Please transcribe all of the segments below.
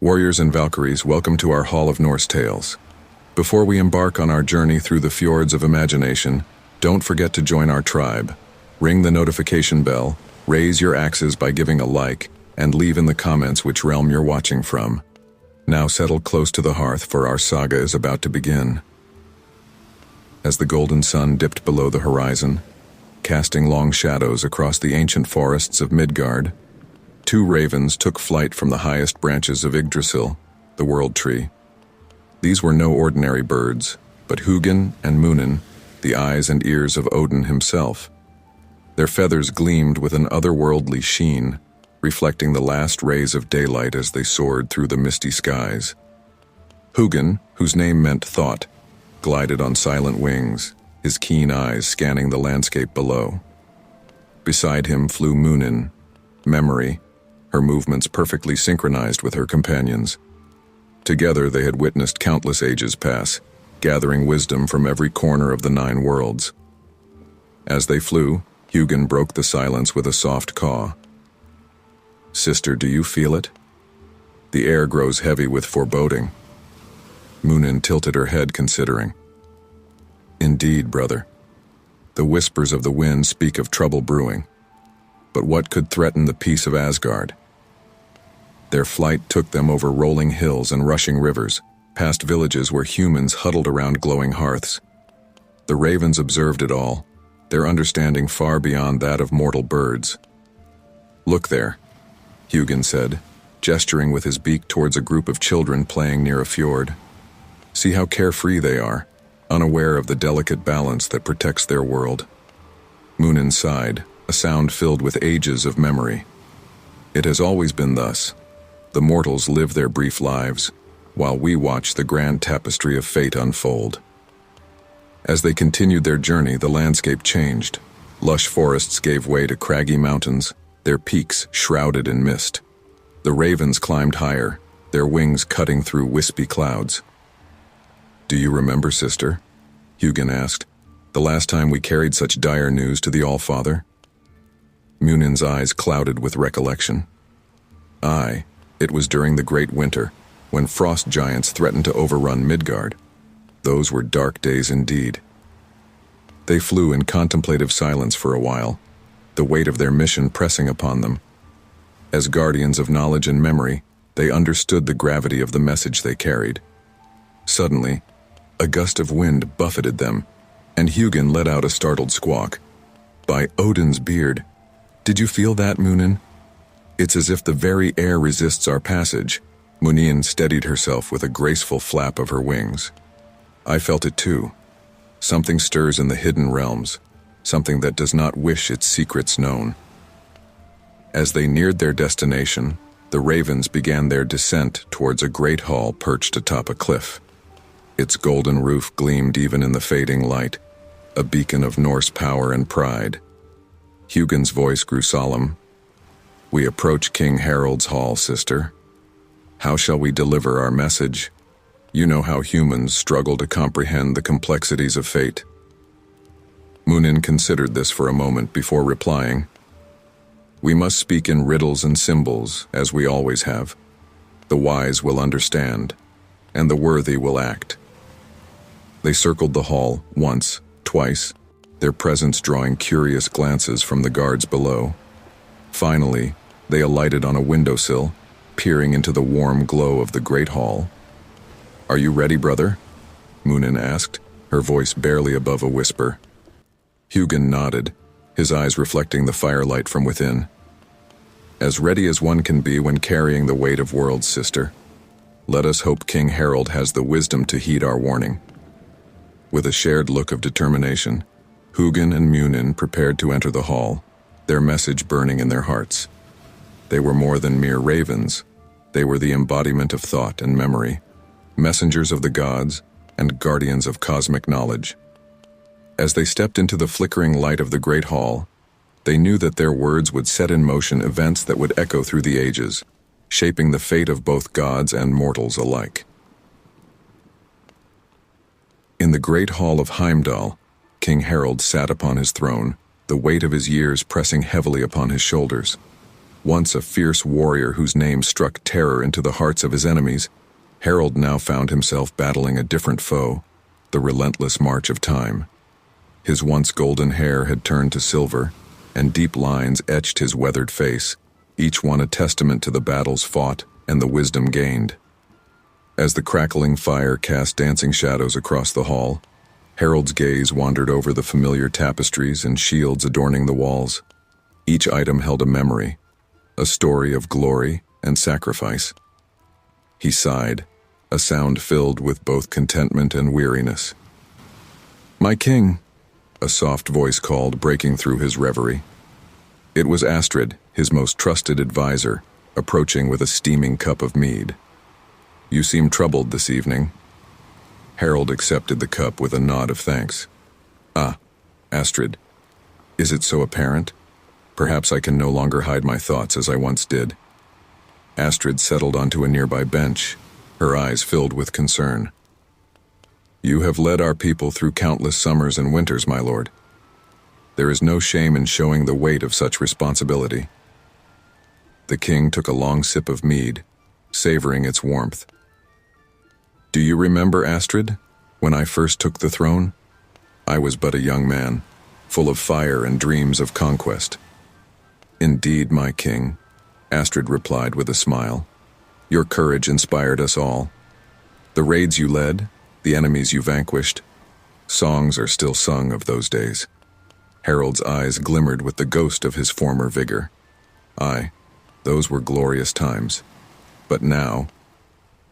Warriors and Valkyries, welcome to our Hall of Norse Tales. Before we embark on our journey through the fjords of imagination, don't forget to join our tribe. Ring the notification bell, raise your axes by giving a like, and leave in the comments which realm you're watching from. Now settle close to the hearth, for our saga is about to begin. As the golden sun dipped below the horizon, casting long shadows across the ancient forests of Midgard, two ravens took flight from the highest branches of Yggdrasil, the World Tree. These were no ordinary birds, but Hugin and Munin, the eyes and ears of Odin himself. Their feathers gleamed with an otherworldly sheen, reflecting the last rays of daylight as they soared through the misty skies. Hugin, whose name meant thought, glided on silent wings, his keen eyes scanning the landscape below. Beside him flew Munin, memory, her movements perfectly synchronized with her companions. Together they had witnessed countless ages pass, gathering wisdom from every corner of the 9 worlds. As they flew, Hugin broke the silence with a soft caw. "Sister, do you feel it?" The air grows heavy with foreboding. Munin tilted her head, considering. "Indeed, brother. The whispers of the wind speak of trouble brewing. But what could threaten the peace of Asgard?" Their flight took them over rolling hills and rushing rivers, past villages where humans huddled around glowing hearths. The ravens observed it all, their understanding far beyond that of mortal birds. "Look there," Hugin said, gesturing with his beak towards a group of children playing near a fjord. "See how carefree they are, unaware of the delicate balance that protects their world." Munin sighed, a sound filled with ages of memory. "It has always been thus. The mortals live their brief lives, while we watch the grand tapestry of fate unfold." As they continued their journey, the landscape changed. Lush forests gave way to craggy mountains, their peaks shrouded in mist. The ravens climbed higher, their wings cutting through wispy clouds. "Do you remember, sister?" Hugin asked. "The last time we carried such dire news to the Allfather?" Munin's eyes clouded with recollection. "Aye, it was during the Great Winter, when frost giants threatened to overrun Midgard. Those were dark days indeed." They flew in contemplative silence for a while, the weight of their mission pressing upon them. As guardians of knowledge and memory, they understood the gravity of the message they carried. Suddenly, a gust of wind buffeted them, and Hugin let out a startled squawk. "By Odin's beard, did you feel that, Munin? It's as if the very air resists our passage." Munin steadied herself with a graceful flap of her wings. "I felt it too. Something stirs in the hidden realms, something that does not wish its secrets known." As they neared their destination, the ravens began their descent towards a great hall perched atop a cliff. Its golden roof gleamed even in the fading light, a beacon of Norse power and pride. Hugin's voice grew solemn. "We approach King Harald's hall, sister. How shall we deliver our message? You know how humans struggle to comprehend the complexities of fate." Munin considered this for a moment before replying. "We must speak in riddles and symbols, as we always have. The wise will understand, and the worthy will act." They circled the hall once, twice, their presence drawing curious glances from the guards below. Finally, they alighted on a windowsill, peering into the warm glow of the great hall. "Are you ready, brother?" Munin asked, her voice barely above a whisper. Hugin nodded, his eyes reflecting the firelight from within. "As ready as one can be when carrying the weight of worlds, sister. Let us hope King Harald has the wisdom to heed our warning." With a shared look of determination, Hugin and Munin prepared to enter the hall, their message burning in their hearts. They were more than mere ravens. They were the embodiment of thought and memory, messengers of the gods and guardians of cosmic knowledge. As they stepped into the flickering light of the great hall, they knew that their words would set in motion events that would echo through the ages, shaping the fate of both gods and mortals alike. In the great hall of Heimdall, King Harald sat upon his throne, the weight of his years pressing heavily upon his shoulders. Once a fierce warrior whose name struck terror into the hearts of his enemies, Harold now found himself battling a different foe, the relentless march of time. His once golden hair had turned to silver, and deep lines etched his weathered face, each one a testament to the battles fought and the wisdom gained. As the crackling fire cast dancing shadows across the hall, Harold's gaze wandered over the familiar tapestries and shields adorning the walls. Each item held a memory, a story of glory and sacrifice. He sighed, a sound filled with both contentment and weariness. "My king," a soft voice called, breaking through his reverie. It was Astrid, his most trusted advisor, approaching with a steaming cup of mead. "You seem troubled this evening." Harold accepted the cup with a nod of thanks. "Ah, Astrid, is it so apparent? Perhaps I can no longer hide my thoughts as I once did." Astrid settled onto a nearby bench, her eyes filled with concern. "You have led our people through countless summers and winters, my lord. There is no shame in showing the weight of such responsibility." The king took a long sip of mead, savoring its warmth. "Do you remember, Astrid, when I first took the throne? I was but a young man, full of fire and dreams of conquest." "Indeed, my king," Astrid replied with a smile. "Your courage inspired us all. The raids you led, the enemies you vanquished, songs are still sung of those days." Harold's eyes glimmered with the ghost of his former vigor. "Aye, those were glorious times. But now,"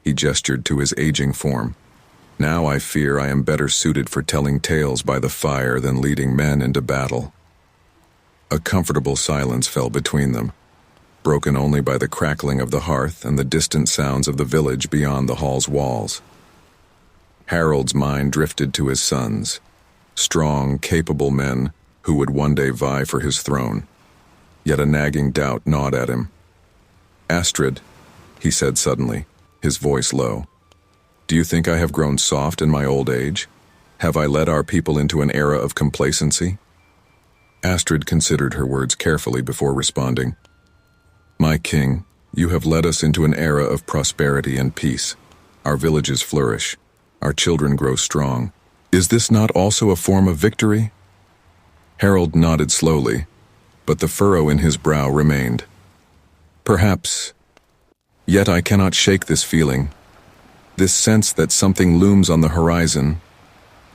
he gestured to his aging form, "now I fear I am better suited for telling tales by the fire than leading men into battle." A comfortable silence fell between them, broken only by the crackling of the hearth and the distant sounds of the village beyond the hall's walls. Harold's mind drifted to his sons, strong, capable men who would one day vie for his throne. Yet a nagging doubt gnawed at him. "Astrid," he said suddenly, his voice low, "do you think I have grown soft in my old age? Have I led our people into an era of complacency?" Astrid considered her words carefully before responding. "My king, you have led us into an era of prosperity and peace. Our villages flourish. Our children grow strong. Is this not also a form of victory?" Harold nodded slowly, but the furrow in his brow remained. "Perhaps. Yet I cannot shake this feeling, this sense that something looms on the horizon,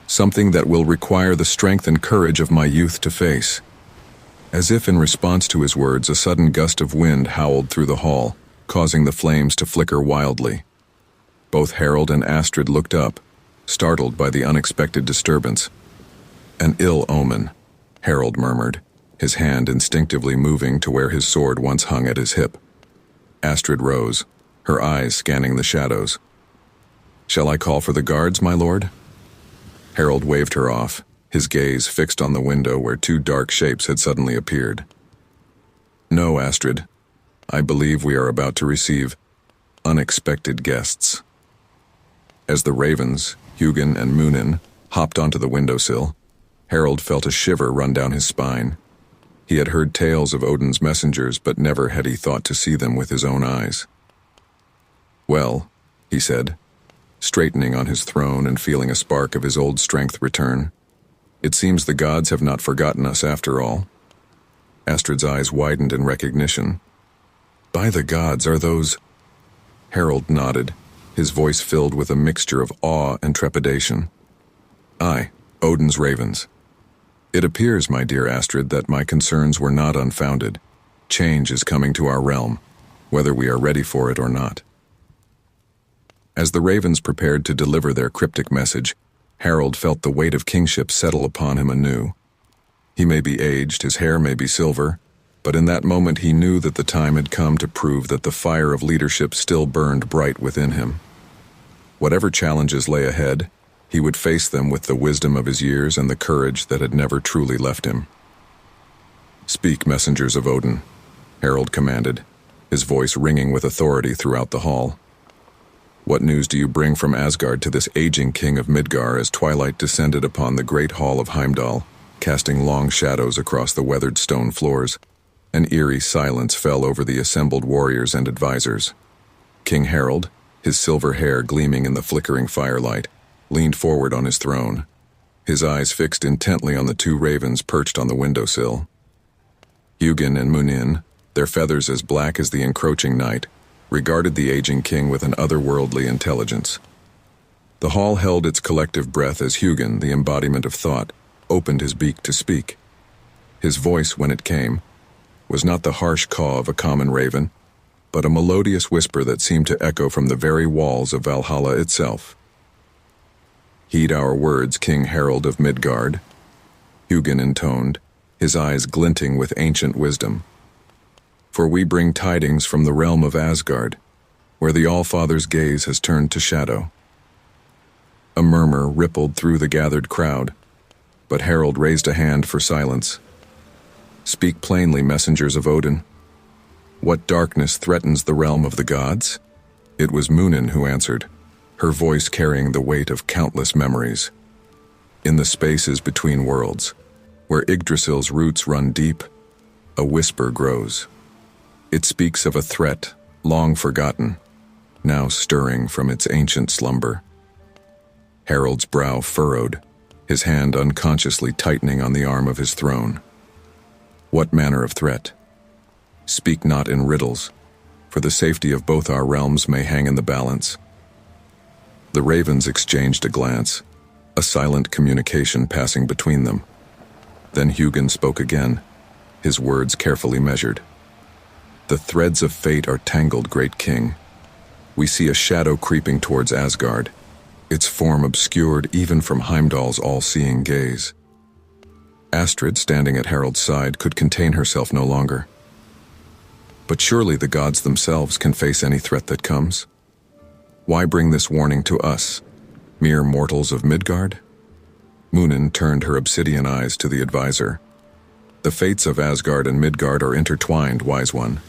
something that will require the strength and courage of my youth to face." As if in response to his words, a sudden gust of wind howled through the hall, causing the flames to flicker wildly. Both Harold and Astrid looked up, startled by the unexpected disturbance. "An ill omen," Harold murmured, his hand instinctively moving to where his sword once hung at his hip. Astrid rose, her eyes scanning the shadows. "Shall I call for the guards, my lord?" Harold waved her off, his gaze fixed on the window where two dark shapes had suddenly appeared. "No, Astrid. I believe we are about to receive unexpected guests." As the ravens, Hugin and Munin, hopped onto the windowsill, Harold felt a shiver run down his spine. He had heard tales of Odin's messengers, but never had he thought to see them with his own eyes. "Well," he said, straightening on his throne and feeling a spark of his old strength return, "it seems the gods have not forgotten us after all." Astrid's eyes widened in recognition. "By the gods, are those—" Harold nodded, his voice filled with a mixture of awe and trepidation. "Aye, Odin's ravens. It appears, my dear Astrid, that my concerns were not unfounded. Change is coming to our realm, whether we are ready for it or not." As the ravens prepared to deliver their cryptic message, Harold felt the weight of kingship settle upon him anew. He may be aged, his hair may be silver, but in that moment he knew that the time had come to prove that the fire of leadership still burned bright within him. Whatever challenges lay ahead, he would face them with the wisdom of his years and the courage that had never truly left him. "Speak, messengers of Odin," Harold commanded, his voice ringing with authority throughout the hall. "What news do you bring from Asgard to this aging king of Midgard as twilight descended upon the great hall of Heimdall, casting long shadows across the weathered stone floors?" An eerie silence fell over the assembled warriors and advisors. King Harald, his silver hair gleaming in the flickering firelight, leaned forward on his throne, his eyes fixed intently on the two ravens perched on the windowsill. Hugin and Munin, their feathers as black as the encroaching night, regarded the aging king with an otherworldly intelligence. The hall held its collective breath as Hugin, the embodiment of thought, opened his beak to speak. His voice, when it came, was not the harsh caw of a common raven, but a melodious whisper that seemed to echo from the very walls of Valhalla itself. "Heed our words, King Harald of Midgard," Hugin intoned, his eyes glinting with ancient wisdom. "For we bring tidings from the realm of Asgard, where the Allfather's gaze has turned to shadow." A murmur rippled through the gathered crowd, but Harald raised a hand for silence. "Speak plainly, messengers of Odin. What darkness threatens the realm of the gods?" It was Munin who answered, her voice carrying the weight of countless memories. "In the spaces between worlds, where Yggdrasil's roots run deep, a whisper grows. It speaks of a threat long forgotten, now stirring from its ancient slumber." Harald's brow furrowed, his hand unconsciously tightening on the arm of his throne. "What manner of threat? Speak not in riddles, for the safety of both our realms may hang in the balance." The ravens exchanged a glance, a silent communication passing between them. Then Hugin spoke again, his words carefully measured. "The threads of fate are tangled, great king. We see a shadow creeping towards Asgard, its form obscured even from Heimdall's all-seeing gaze." Astrid, standing at Harald's side, could contain herself no longer. "But surely the gods themselves can face any threat that comes. Why bring this warning to us, mere mortals of Midgard?" Munin turned her obsidian eyes to the advisor. "The fates of Asgard and Midgard are intertwined, wise one.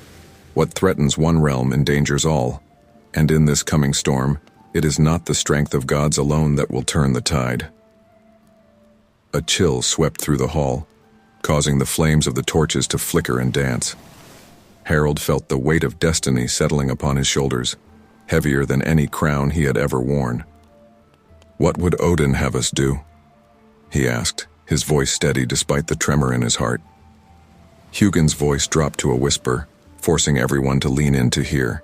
What threatens one realm endangers all, and in this coming storm, it is not the strength of gods alone that will turn the tide." A chill swept through the hall, causing the flames of the torches to flicker and dance. Harald felt the weight of destiny settling upon his shoulders, heavier than any crown he had ever worn. "What would Odin have us do?" he asked, his voice steady despite the tremor in his heart. Hugin's voice dropped to a whisper, forcing everyone to lean in to hear.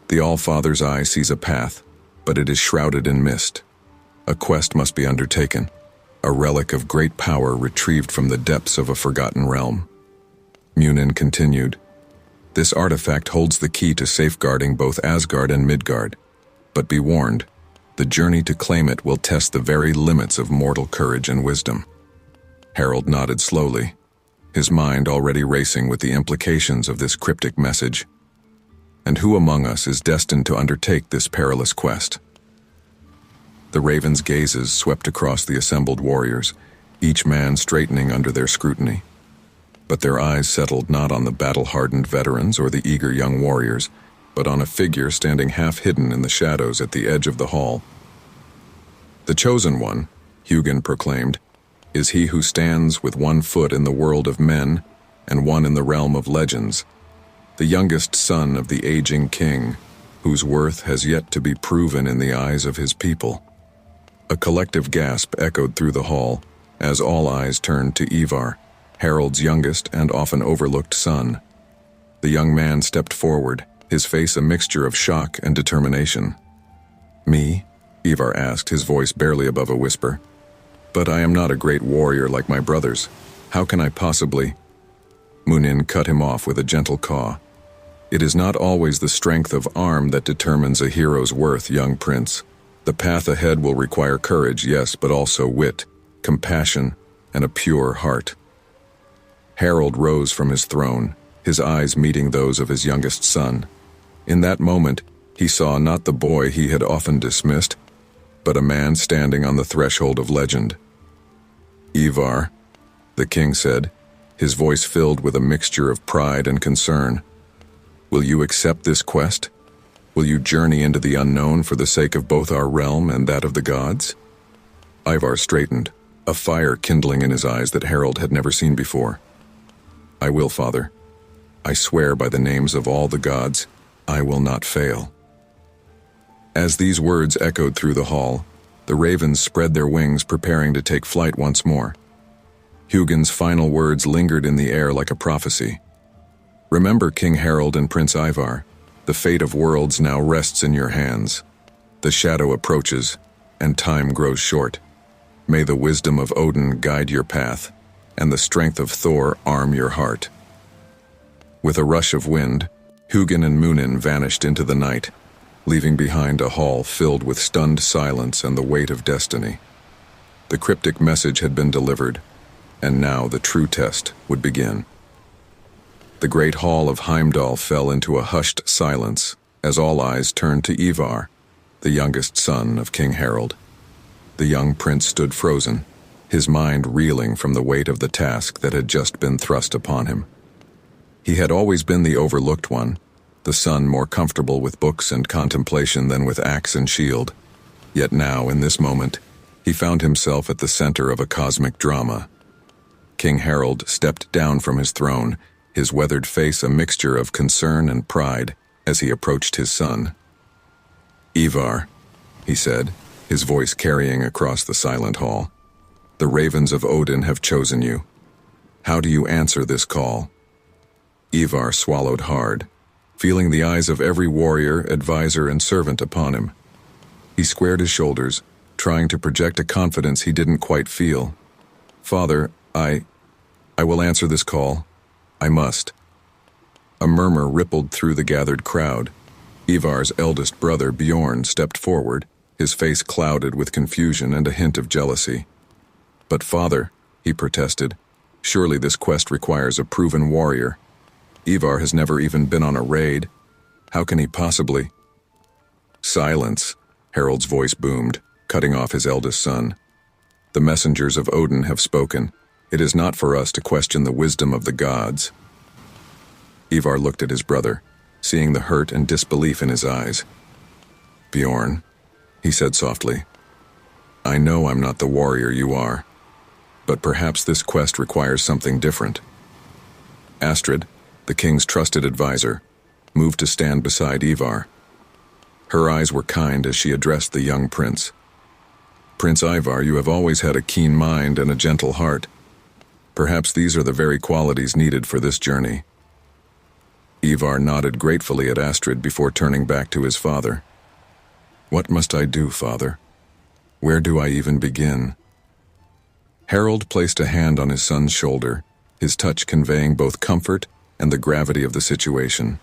"The Allfather's eye sees a path, but it is shrouded in mist. A quest must be undertaken, a relic of great power retrieved from the depths of a forgotten realm." Munin continued, "This artifact holds the key to safeguarding both Asgard and Midgard, but be warned, the journey to claim it will test the very limits of mortal courage and wisdom." Harald nodded slowly, his mind already racing with the implications of this cryptic message. "And who among us is destined to undertake this perilous quest?" The ravens' gazes swept across the assembled warriors, each man straightening under their scrutiny. But their eyes settled not on the battle-hardened veterans or the eager young warriors, but on a figure standing half-hidden in the shadows at the edge of the hall. "The chosen one," Hugin proclaimed, "is he who stands with one foot in the world of men and one in the realm of legends, the youngest son of the aging king, whose worth has yet to be proven in the eyes of his people." A collective gasp echoed through the hall as all eyes turned to Ivar, Harald's youngest and often overlooked son. The young man stepped forward, his face a mixture of shock and determination. "Me?" Ivar asked, his voice barely above a whisper. "But I am not a great warrior like my brothers. How can I possibly—" Munin cut him off with a gentle caw. "It is not always the strength of arm that determines a hero's worth, young prince. The path ahead will require courage, yes, but also wit, compassion, and a pure heart." Harald rose from his throne, his eyes meeting those of his youngest son. In that moment, he saw not the boy he had often dismissed, but a man standing on the threshold of legend. "Ivar," the king said, his voice filled with a mixture of pride and concern, "will you accept this quest? Will you journey into the unknown for the sake of both our realm and that of the gods?" Ivar straightened, a fire kindling in his eyes that Harald had never seen before. "I will, father. I swear by the names of all the gods, I will not fail." As these words echoed through the hall, the ravens spread their wings, preparing to take flight once more. Hugin's final words lingered in the air like a prophecy. "Remember King Harald and Prince Ivar. The fate of worlds now rests in your hands. The shadow approaches, and time grows short. May the wisdom of Odin guide your path, and the strength of Thor arm your heart." With a rush of wind, Hugin and Munin vanished into the night, leaving behind a hall filled with stunned silence and the weight of destiny. The cryptic message had been delivered, and now the true test would begin. The great hall of Heimdall fell into a hushed silence as all eyes turned to Ivar, the youngest son of King Harald. The young prince stood frozen, his mind reeling from the weight of the task that had just been thrust upon him. He had always been the overlooked one, the son more comfortable with books and contemplation than with axe and shield. Yet now, in this moment, he found himself at the center of a cosmic drama. King Harald stepped down from his throne, his weathered face a mixture of concern and pride as he approached his son. "Ivar," he said, his voice carrying across the silent hall, "the ravens of Odin have chosen you. How do you answer this call?" Ivar swallowed hard, feeling the eyes of every warrior, advisor, and servant upon him. He squared his shoulders, trying to project a confidence he didn't quite feel. "Father, I will answer this call. I must." A murmur rippled through the gathered crowd. Ivar's eldest brother, Bjorn, stepped forward, his face clouded with confusion and a hint of jealousy. "But father," he protested, "surely this quest requires a proven warrior. Ivar has never even been on a raid. How can he possibly—" "Silence," Harold's voice boomed, cutting off his eldest son. "The messengers of Odin have spoken. It is not for us to question the wisdom of the gods." Ivar looked at his brother, seeing the hurt and disbelief in his eyes. "Bjorn," he said softly, "I know I'm not the warrior you are, but perhaps this quest requires something different." Astrid, the king's trusted advisor, moved to stand beside Ivar. Her eyes were kind as she addressed the young prince. "Prince Ivar, you have always had a keen mind and a gentle heart. Perhaps these are the very qualities needed for this journey." Ivar nodded gratefully at Astrid before turning back to his father. "What must I do, father? Where do I even begin?" Harold placed a hand on his son's shoulder, his touch conveying both comfort and the gravity of the situation.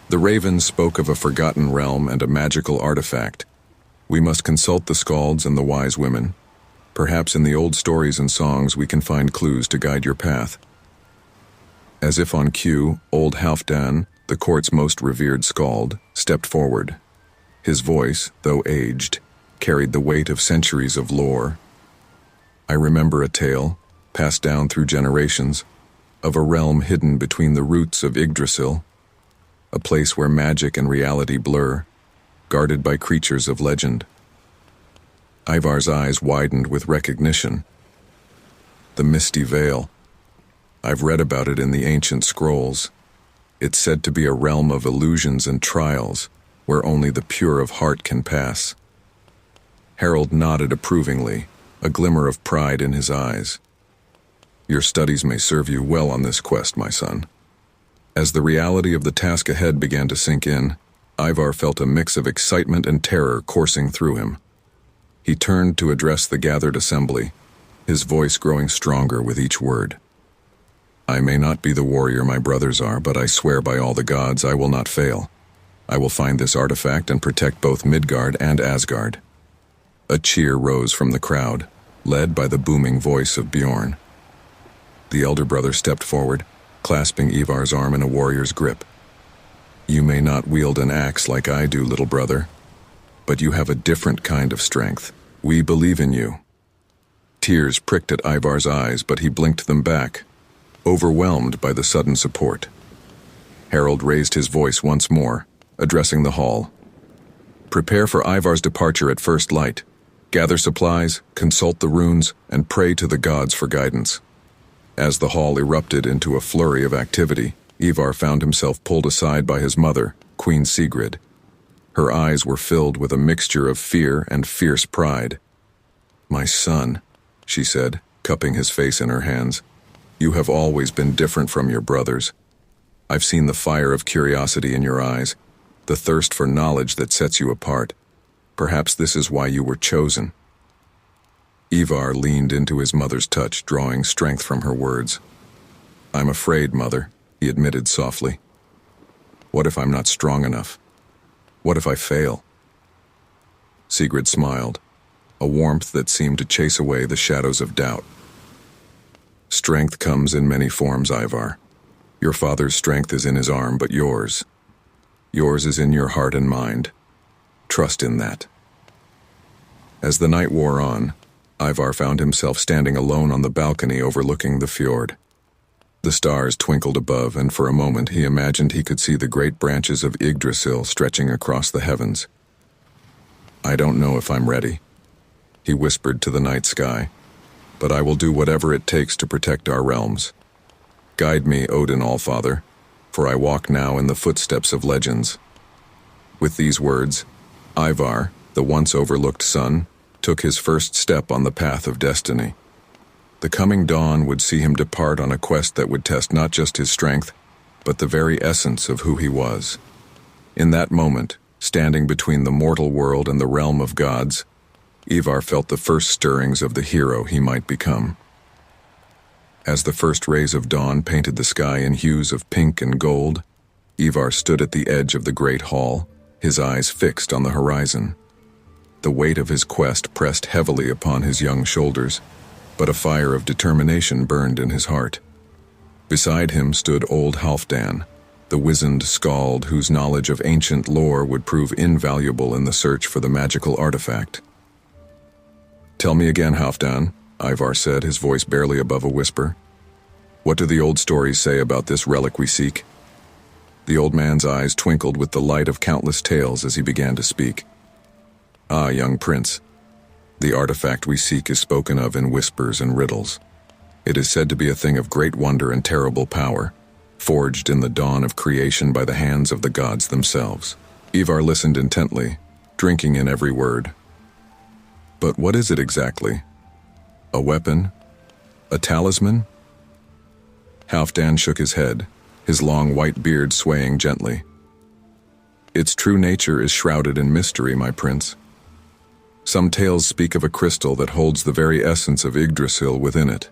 The ravens spoke of a forgotten realm and a magical artifact. "We must consult the skalds and the wise women. Perhaps in the old stories and songs we can find clues to guide your path." As if on cue, old Halfdan, the court's most revered skald, stepped forward. His voice, though aged, carried the weight of centuries of lore. "I remember a tale, passed down through generations, of a realm hidden between the roots of Yggdrasil, a place where magic and reality blur, guarded by creatures of legend." Ivar's eyes widened with recognition. "The Misty Vale. I've read about it in the ancient scrolls. It's said to be a realm of illusions and trials, where only the pure of heart can pass." Harold nodded approvingly, a glimmer of pride in his eyes. "Your studies may serve you well on this quest, my son." As the reality of the task ahead began to sink in, Ivar felt a mix of excitement and terror coursing through him. He turned to address the gathered assembly, his voice growing stronger with each word. "I may not be the warrior my brothers are, but I swear by all the gods I will not fail. I will find this artifact and protect both Midgard and Asgard." A cheer rose from the crowd, led by the booming voice of Bjorn. The elder brother stepped forward, clasping Ivar's arm in a warrior's grip. "You may not wield an axe like I do, little brother, but you have a different kind of strength. We believe in you." Tears pricked at Ivar's eyes, but he blinked them back, overwhelmed by the sudden support. Harold raised his voice once more, addressing the hall. "Prepare for Ivar's departure at first light. Gather supplies, consult the runes, and pray to the gods for guidance." As the hall erupted into a flurry of activity, Ivar found himself pulled aside by his mother, Queen Sigrid. Her eyes were filled with a mixture of fear and fierce pride. "My son," she said, cupping his face in her hands, "you have always been different from your brothers. I've seen the fire of curiosity in your eyes, the thirst for knowledge that sets you apart. Perhaps this is why you were chosen." Ivar leaned into his mother's touch, drawing strength from her words. "I'm afraid, Mother," he admitted softly. "What if I'm not strong enough? What if I fail?" Sigrid smiled, a warmth that seemed to chase away the shadows of doubt. "Strength comes in many forms, Ivar. Your father's strength is in his arm, but yours is in your heart and mind. Trust in that." As the night wore on, Ivar found himself standing alone on the balcony overlooking the fjord. The stars twinkled above, and for a moment he imagined he could see the great branches of Yggdrasil stretching across the heavens. "I don't know if I'm ready," he whispered to the night sky, "but I will do whatever it takes to protect our realms. Guide me, Odin Allfather, for I walk now in the footsteps of legends." With these words, Ivar, the once overlooked son, took his first step on the path of destiny. The coming dawn would see him depart on a quest that would test not just his strength, but the very essence of who he was. In that moment, standing between the mortal world and the realm of gods, Ivar felt the first stirrings of the hero he might become. As the first rays of dawn painted the sky in hues of pink and gold, Ivar stood at the edge of the great hall, his eyes fixed on the horizon. The weight of his quest pressed heavily upon his young shoulders, but a fire of determination burned in his heart. Beside him stood old Halfdan, the wizened skald whose knowledge of ancient lore would prove invaluable in the search for the magical artifact. "Tell me again, Halfdan," Ivar said, his voice barely above a whisper. "What do the old stories say about this relic we seek?" The old man's eyes twinkled with the light of countless tales as he began to speak. "Ah, young prince, the artifact we seek is spoken of in whispers and riddles. It is said to be a thing of great wonder and terrible power, forged in the dawn of creation by the hands of the gods themselves." Ivar listened intently, drinking in every word. "But what is it exactly? A weapon? A talisman?" Halfdan shook his head, his long white beard swaying gently. "Its true nature is shrouded in mystery, my prince. Some tales speak of a crystal that holds the very essence of Yggdrasil within it.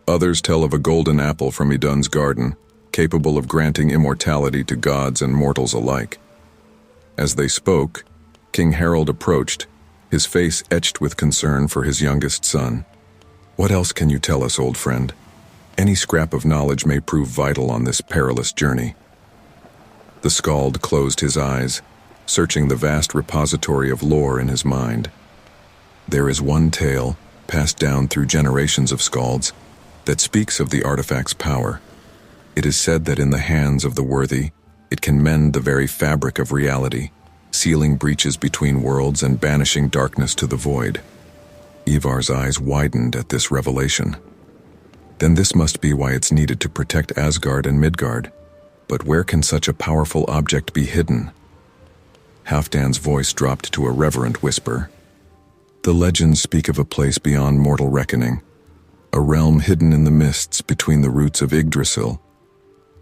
Others tell of a golden apple from Idun's garden, capable of granting immortality to gods and mortals alike." As they spoke, King Harald approached, his face etched with concern for his youngest son. "What else can you tell us, old friend? Any scrap of knowledge may prove vital on this perilous journey." The skald closed his eyes, searching the vast repository of lore in his mind. "There is one tale, passed down through generations of skalds, that speaks of the artifact's power. It is said that in the hands of the worthy, it can mend the very fabric of reality, sealing breaches between worlds and banishing darkness to the void." Ivar's eyes widened at this revelation. Then this must be why it's needed to protect Asgard and Midgard. But where can such a powerful object be hidden? Halfdan's voice dropped to a reverent whisper. "The legends speak of a place beyond mortal reckoning, a realm hidden in the mists between the roots of Yggdrasil,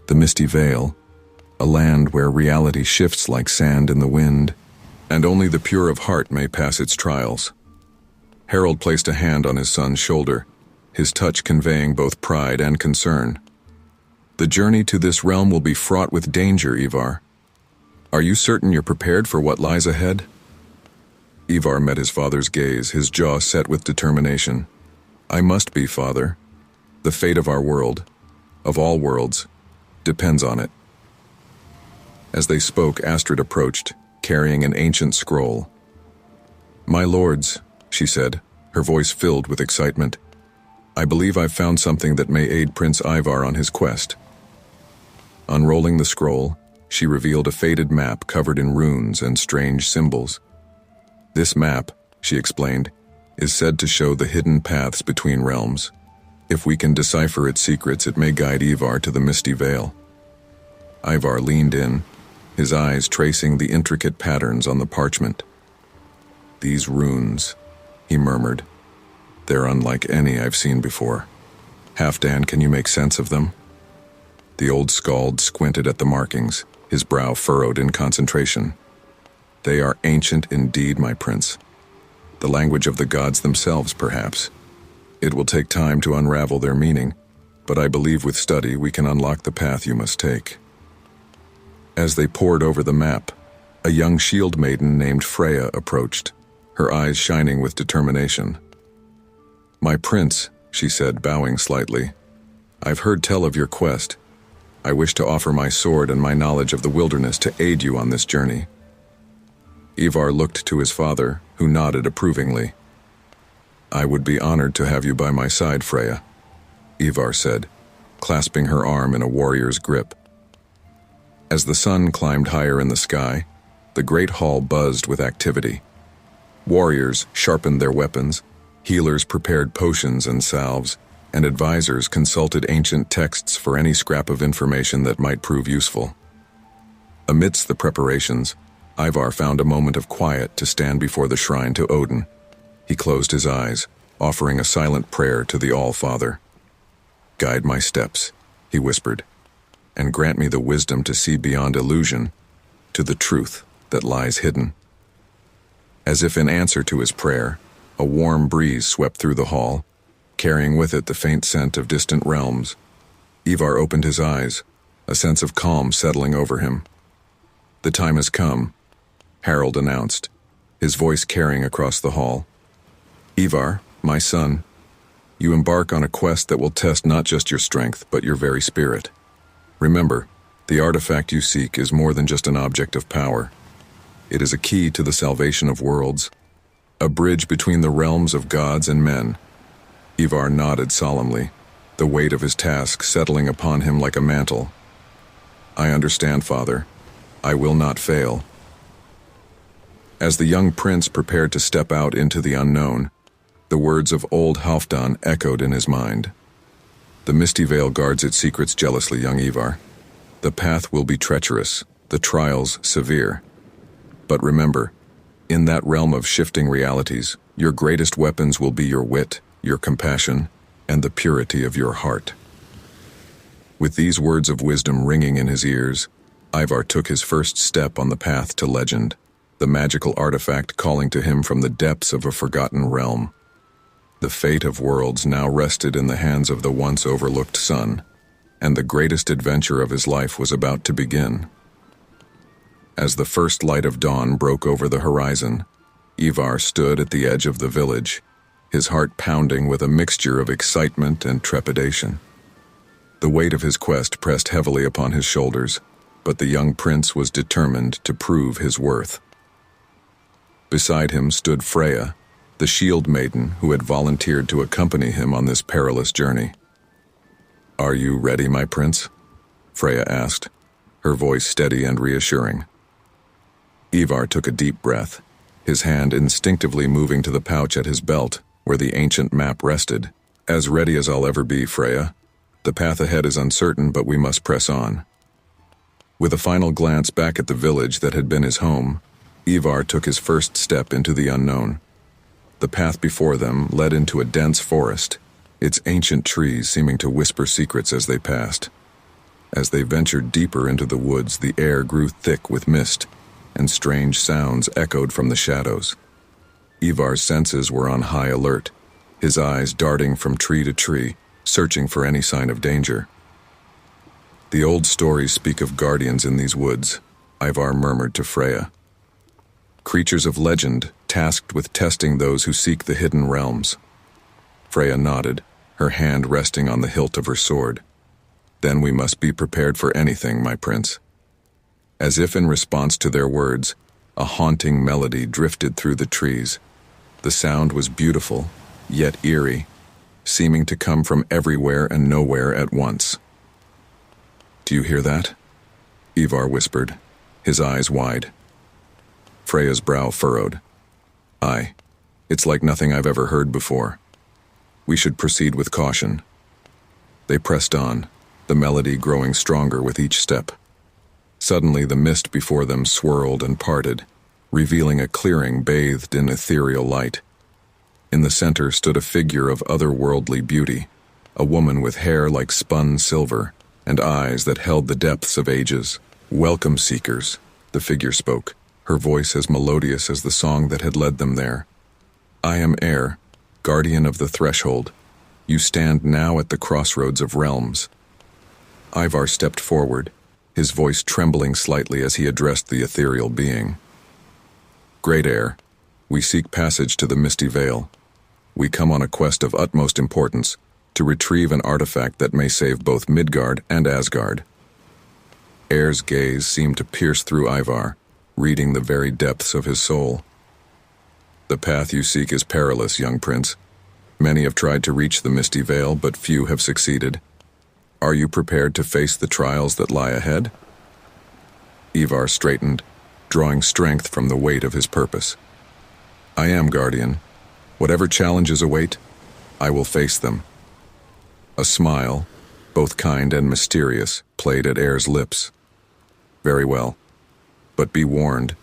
the Misty Vale, a land where reality shifts like sand in the wind, and only the pure of heart may pass its trials." Harald placed a hand on his son's shoulder, his touch conveying both pride and concern. "The journey to this realm will be fraught with danger, Ivar. Are you certain you're prepared for what lies ahead?" Ivar met his father's gaze, his jaw set with determination. "I must be, father. The fate of our world, of all worlds, depends on it." As they spoke, Astrid approached, carrying an ancient scroll. "My lords," she said, her voice filled with excitement, "I believe I've found something that may aid Prince Ivar on his quest." Unrolling the scroll, she revealed a faded map covered in runes and strange symbols. "This map," she explained, "is said to show the hidden paths between realms. If we can decipher its secrets, it may guide Ivar to the misty veil. Ivar leaned in, his eyes tracing the intricate patterns on the parchment. "These runes," he murmured. "They're unlike any I've seen before. Halfdan, can you make sense of them?" The old skald squinted at the markings, his brow furrowed in concentration. "They are ancient indeed, my prince. The language of the gods themselves, perhaps. It will take time to unravel their meaning, but I believe with study we can unlock the path you must take." As they pored over the map, a young shield maiden named Freya approached, her eyes shining with determination. "My prince," she said, bowing slightly, "I've heard tell of your quest. I wish to offer my sword and my knowledge of the wilderness to aid you on this journey." Ivar looked to his father, who nodded approvingly. "I would be honored to have you by my side, Freya," Ivar said, clasping her arm in a warrior's grip. As the sun climbed higher in the sky, the great hall buzzed with activity. Warriors sharpened their weapons, healers prepared potions and salves, and advisors consulted ancient texts for any scrap of information that might prove useful. Amidst the preparations, Ivar found a moment of quiet to stand before the shrine to Odin. He closed his eyes, offering a silent prayer to the All-Father. "Guide my steps," he whispered, "and grant me the wisdom to see beyond illusion to the truth that lies hidden." As if in answer to his prayer, a warm breeze swept through the hall, carrying with it the faint scent of distant realms. Ivar opened his eyes, a sense of calm settling over him. "The time has come," Harold announced, his voice carrying across the hall. "Ivar, my son, you embark on a quest that will test not just your strength, but your very spirit. Remember, the artifact you seek is more than just an object of power. It is a key to the salvation of worlds, a bridge between the realms of gods and men." Ivar nodded solemnly, the weight of his task settling upon him like a mantle. "I understand, Father. I will not fail." As the young prince prepared to step out into the unknown, the words of old Halfdan echoed in his mind. "The misty veil guards its secrets jealously, young Ivar. The path will be treacherous, the trials severe. But remember, in that realm of shifting realities, your greatest weapons will be your wit, your compassion, and the purity of your heart." With these words of wisdom ringing in his ears, Ivar took his first step on the path to legend, the magical artifact calling to him from the depths of a forgotten realm. The fate of worlds now rested in the hands of the once overlooked son, and the greatest adventure of his life was about to begin. As the first light of dawn broke over the horizon, Ivar stood at the edge of the village, his heart pounding with a mixture of excitement and trepidation. The weight of his quest pressed heavily upon his shoulders, but the young prince was determined to prove his worth. Beside him stood Freya, the shield maiden who had volunteered to accompany him on this perilous journey. "Are you ready, my prince?" Freya asked, her voice steady and reassuring. Ivar took a deep breath, his hand instinctively moving to the pouch at his belt where the ancient map rested. "As ready as I'll ever be, Freya. The path ahead is uncertain, but we must press on." With a final glance back at the village that had been his home, Ivar took his first step into the unknown. The path before them led into a dense forest, its ancient trees seeming to whisper secrets as they passed. As they ventured deeper into the woods, the air grew thick with mist, and strange sounds echoed from the shadows. Ivar's senses were on high alert, his eyes darting from tree to tree, searching for any sign of danger. "The old stories speak of guardians in these woods," Ivar murmured to Freya. "Creatures of legend, tasked with testing those who seek the hidden realms." Freya nodded, her hand resting on the hilt of her sword. "Then we must be prepared for anything, my prince." As if in response to their words, a haunting melody drifted through the trees. The sound was beautiful, yet eerie, seeming to come from everywhere and nowhere at once. "Do you hear that?" Ivar whispered, his eyes wide. Freya's brow furrowed. "Aye, it's like nothing I've ever heard before. We should proceed with caution," They pressed on, the melody growing stronger with each step. Suddenly, the mist before them swirled and parted, revealing a clearing bathed in ethereal light. In the center stood a figure of otherworldly beauty, a woman with hair like spun silver and eyes that held the depths of ages. "Welcome, seekers," the figure spoke, her voice as melodious as the song that had led them there. "I am Air, guardian of the threshold. You stand now at the crossroads of realms." Ivar stepped forward, his voice trembling slightly as he addressed the ethereal being. "Great Air, we seek passage to the Misty Vale. We come on a quest of utmost importance to retrieve an artifact that may save both Midgard and Asgard." Air's gaze seemed to pierce through Ivar, reading the very depths of his soul. "The path you seek is perilous, young prince. Many have tried to reach the Misty Vale, but few have succeeded. Are you prepared to face the trials that lie ahead?" Ivar straightened, drawing strength from the weight of his purpose. "I am, Guardian. Whatever challenges await, I will face them." A smile, both kind and mysterious, played at Air's lips. "Very well. But be warned,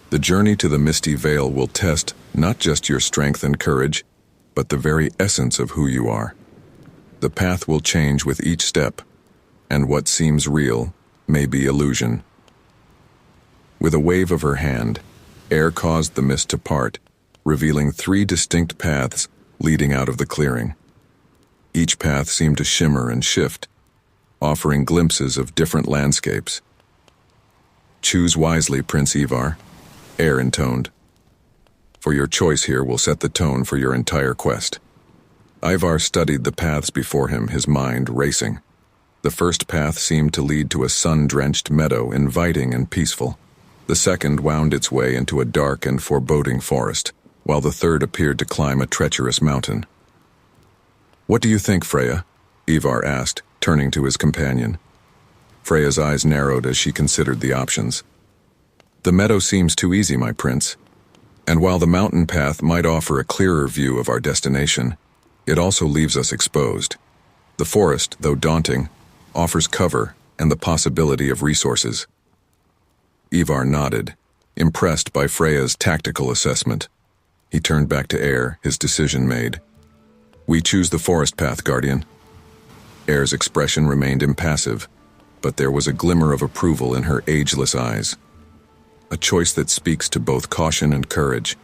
the journey to the Misty Vale will test not just your strength and courage, but the very essence of who you are. The path will change with each step, and what seems real may be illusion." With a wave of her hand, Air caused the mist to part, revealing 3 distinct paths leading out of the clearing. Each path seemed to shimmer and shift, offering glimpses of different landscapes. "Choose wisely, Prince Ivar," Air intoned. "For your choice here will set the tone for your entire quest." Ivar studied the paths before him, his mind racing. The first path seemed to lead to a sun-drenched meadow, inviting and peaceful. The second wound its way into a dark and foreboding forest, while the third appeared to climb a treacherous mountain. "What do you think, Freya?" Ivar asked, turning to his companion. Freya's eyes narrowed as she considered the options. "The meadow seems too easy, my prince. And while the mountain path might offer a clearer view of our destination, it also leaves us exposed. The forest, though daunting, offers cover and the possibility of resources." Ivar nodded, impressed by Freya's tactical assessment. He turned back to Air, his decision made. "We choose the forest path, Guardian." Air's expression remained impassive, but there was a glimmer of approval in her ageless eyes. "A choice that speaks to both caution and courage.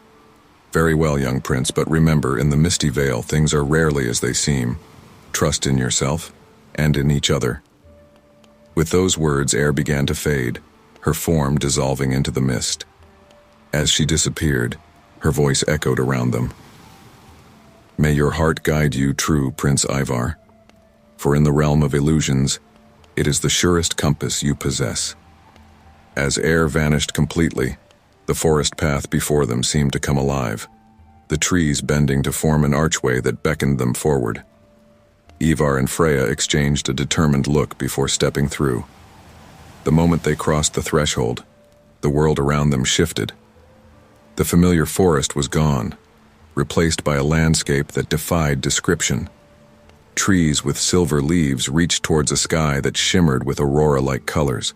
Very well, young prince, but remember, in the Misty Vale, things are rarely as they seem. Trust in yourself and in each other." With those words, Air began to fade, her form dissolving into the mist. As she disappeared, her voice echoed around them. "May your heart guide you true, Prince Ivar. For in the realm of illusions, it is the surest compass you possess." As Air vanished completely, the forest path before them seemed to come alive, the trees bending to form an archway that beckoned them forward. Ivar and Freya exchanged a determined look before stepping through. The moment they crossed the threshold, the world around them shifted. The familiar forest was gone, replaced by a landscape that defied description. Trees with silver leaves reached towards a sky that shimmered with aurora-like colors.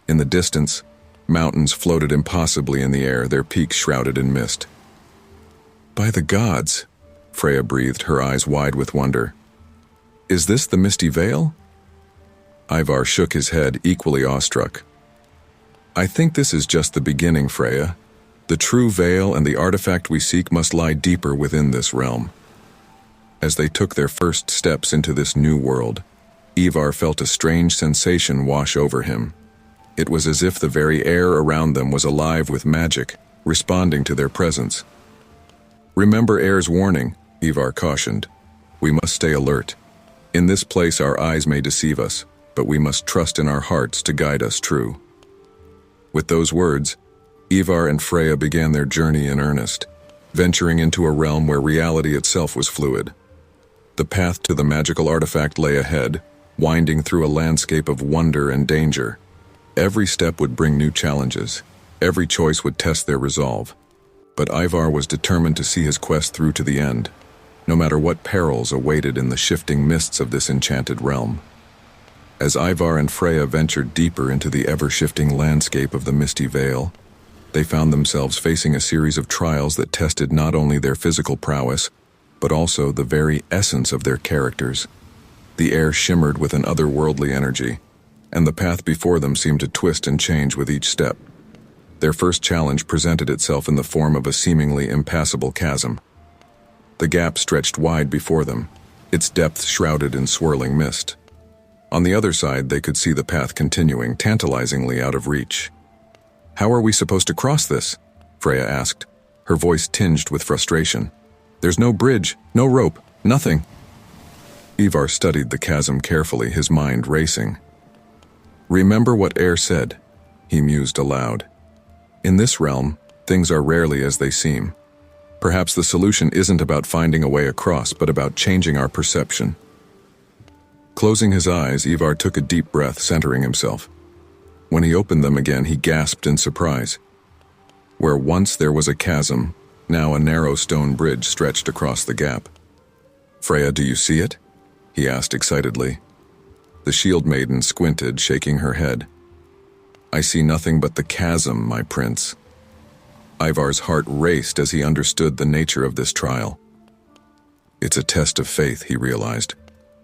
In the distance, mountains floated impossibly in the air, their peaks shrouded in mist. "By the gods," Freya breathed, her eyes wide with wonder. "Is this the Misty Vale?" Ivar shook his head, equally awestruck. "I think this is just the beginning, Freya. The true veil and the artifact we seek must lie deeper within this realm." As they took their first steps into this new world, Ivar felt a strange sensation wash over him. It was as if the very air around them was alive with magic, responding to their presence. "Remember Air's warning," Ivar cautioned. "We must stay alert. In this place our eyes may deceive us, but we must trust in our hearts to guide us true." With those words, Ivar and Freya began their journey in earnest, venturing into a realm where reality itself was fluid. The path to the magical artifact lay ahead, winding through a landscape of wonder and danger. Every step would bring new challenges. Every choice would test their resolve. But Ivar was determined to see his quest through to the end. no matter what perils awaited in the shifting mists of this enchanted realm. As Ivar and Freya ventured deeper into the ever-shifting landscape of the misty vale, they found themselves facing a series of trials that tested not only their physical prowess, but also the very essence of their characters. The air shimmered with an otherworldly energy, and the path before them seemed to twist and change with each step. Their first challenge presented itself in the form of a seemingly impassable chasm. The gap stretched wide before them, its depth shrouded in swirling mist. On the other side, they could see the path continuing, tantalizingly out of reach. "How are we supposed to cross this?" Freya asked, her voice tinged with frustration. "There's no bridge, no rope, nothing." Ivar studied the chasm carefully, his mind racing. "Remember what Air said," he mused aloud. "In this realm, things are rarely as they seem. Perhaps the solution isn't about finding a way across, but about changing our perception." Closing his eyes, Ivar took a deep breath, centering himself. When he opened them again, he gasped in surprise. Where once there was a chasm, now a narrow stone bridge stretched across the gap. "Freya, do you see it?" he asked excitedly. The shield maiden squinted, shaking her head. "I see nothing but the chasm, my prince." Ivar's heart raced as he understood the nature of this trial. "It's a test of faith," he realized.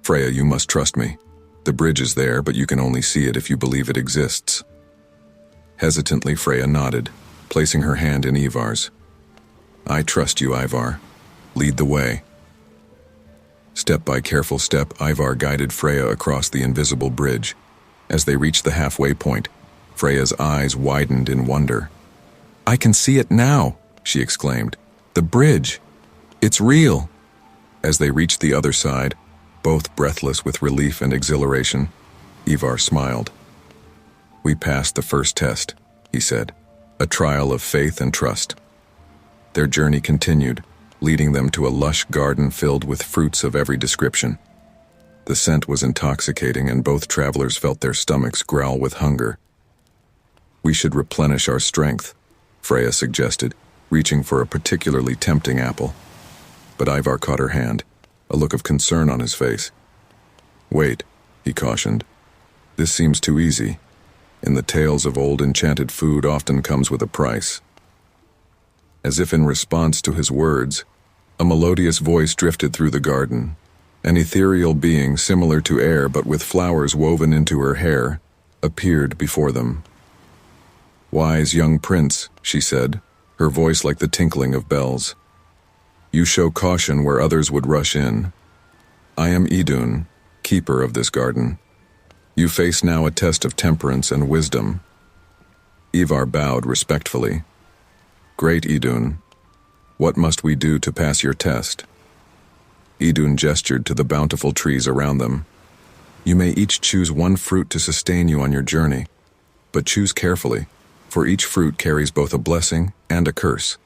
"Freya, you must trust me. The bridge is there, but you can only see it if you believe it exists." Hesitantly, Freya nodded, placing her hand in Ivar's. "I trust you, Ivar. Lead the way." Step by careful step, Ivar guided Freya across the invisible bridge. As they reached the halfway point, Freya's eyes widened in wonder. "I can see it now," she exclaimed. "The bridge. It's real." As they reached the other side, both breathless with relief and exhilaration, Ivar smiled. "We passed the first test," he said, "a trial of faith and trust." Their journey continued, leading them to a lush garden filled with fruits of every description. The scent was intoxicating, and both travelers felt their stomachs growl with hunger. "We should replenish our strength," Freya suggested, reaching for a particularly tempting apple. But Ivar caught her hand, a look of concern on his face. "Wait," he cautioned. "This seems too easy. In the tales of old, enchanted food often comes with a price." As if in response to his words, a melodious voice drifted through the garden. An ethereal being similar to Air but with flowers woven into her hair appeared before them. "Wise young prince," she said, her voice like the tinkling of bells. "You show caution where others would rush in. I am Idun, keeper of this garden. You face now a test of temperance and wisdom." Ivar bowed respectfully. "Great Idun, what must we do to pass your test?" Idun gestured to the bountiful trees around them. "You may each choose one fruit to sustain you on your journey, but choose carefully, for each fruit carries both a blessing and a curse.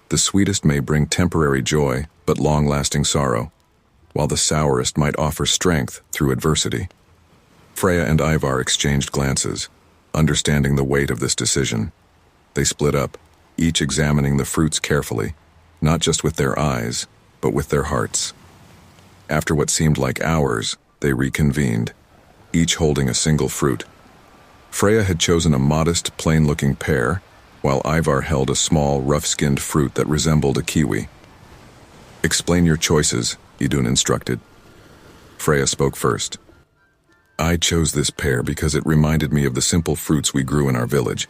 The sweetest may bring temporary joy, but long-lasting sorrow, while the sourest might offer strength through adversity." Freya and Ivar exchanged glances, understanding the weight of this decision. They split up, each examining the fruits carefully, not just with their eyes, but with their hearts. After what seemed like hours, they reconvened, each holding a single fruit. Freya had chosen a modest, plain-looking pear, while Ivar held a small, rough-skinned fruit that resembled a kiwi. "Explain your choices," Idun instructed. Freya spoke first. "I chose this pear because it reminded me of the simple fruits we grew in our village.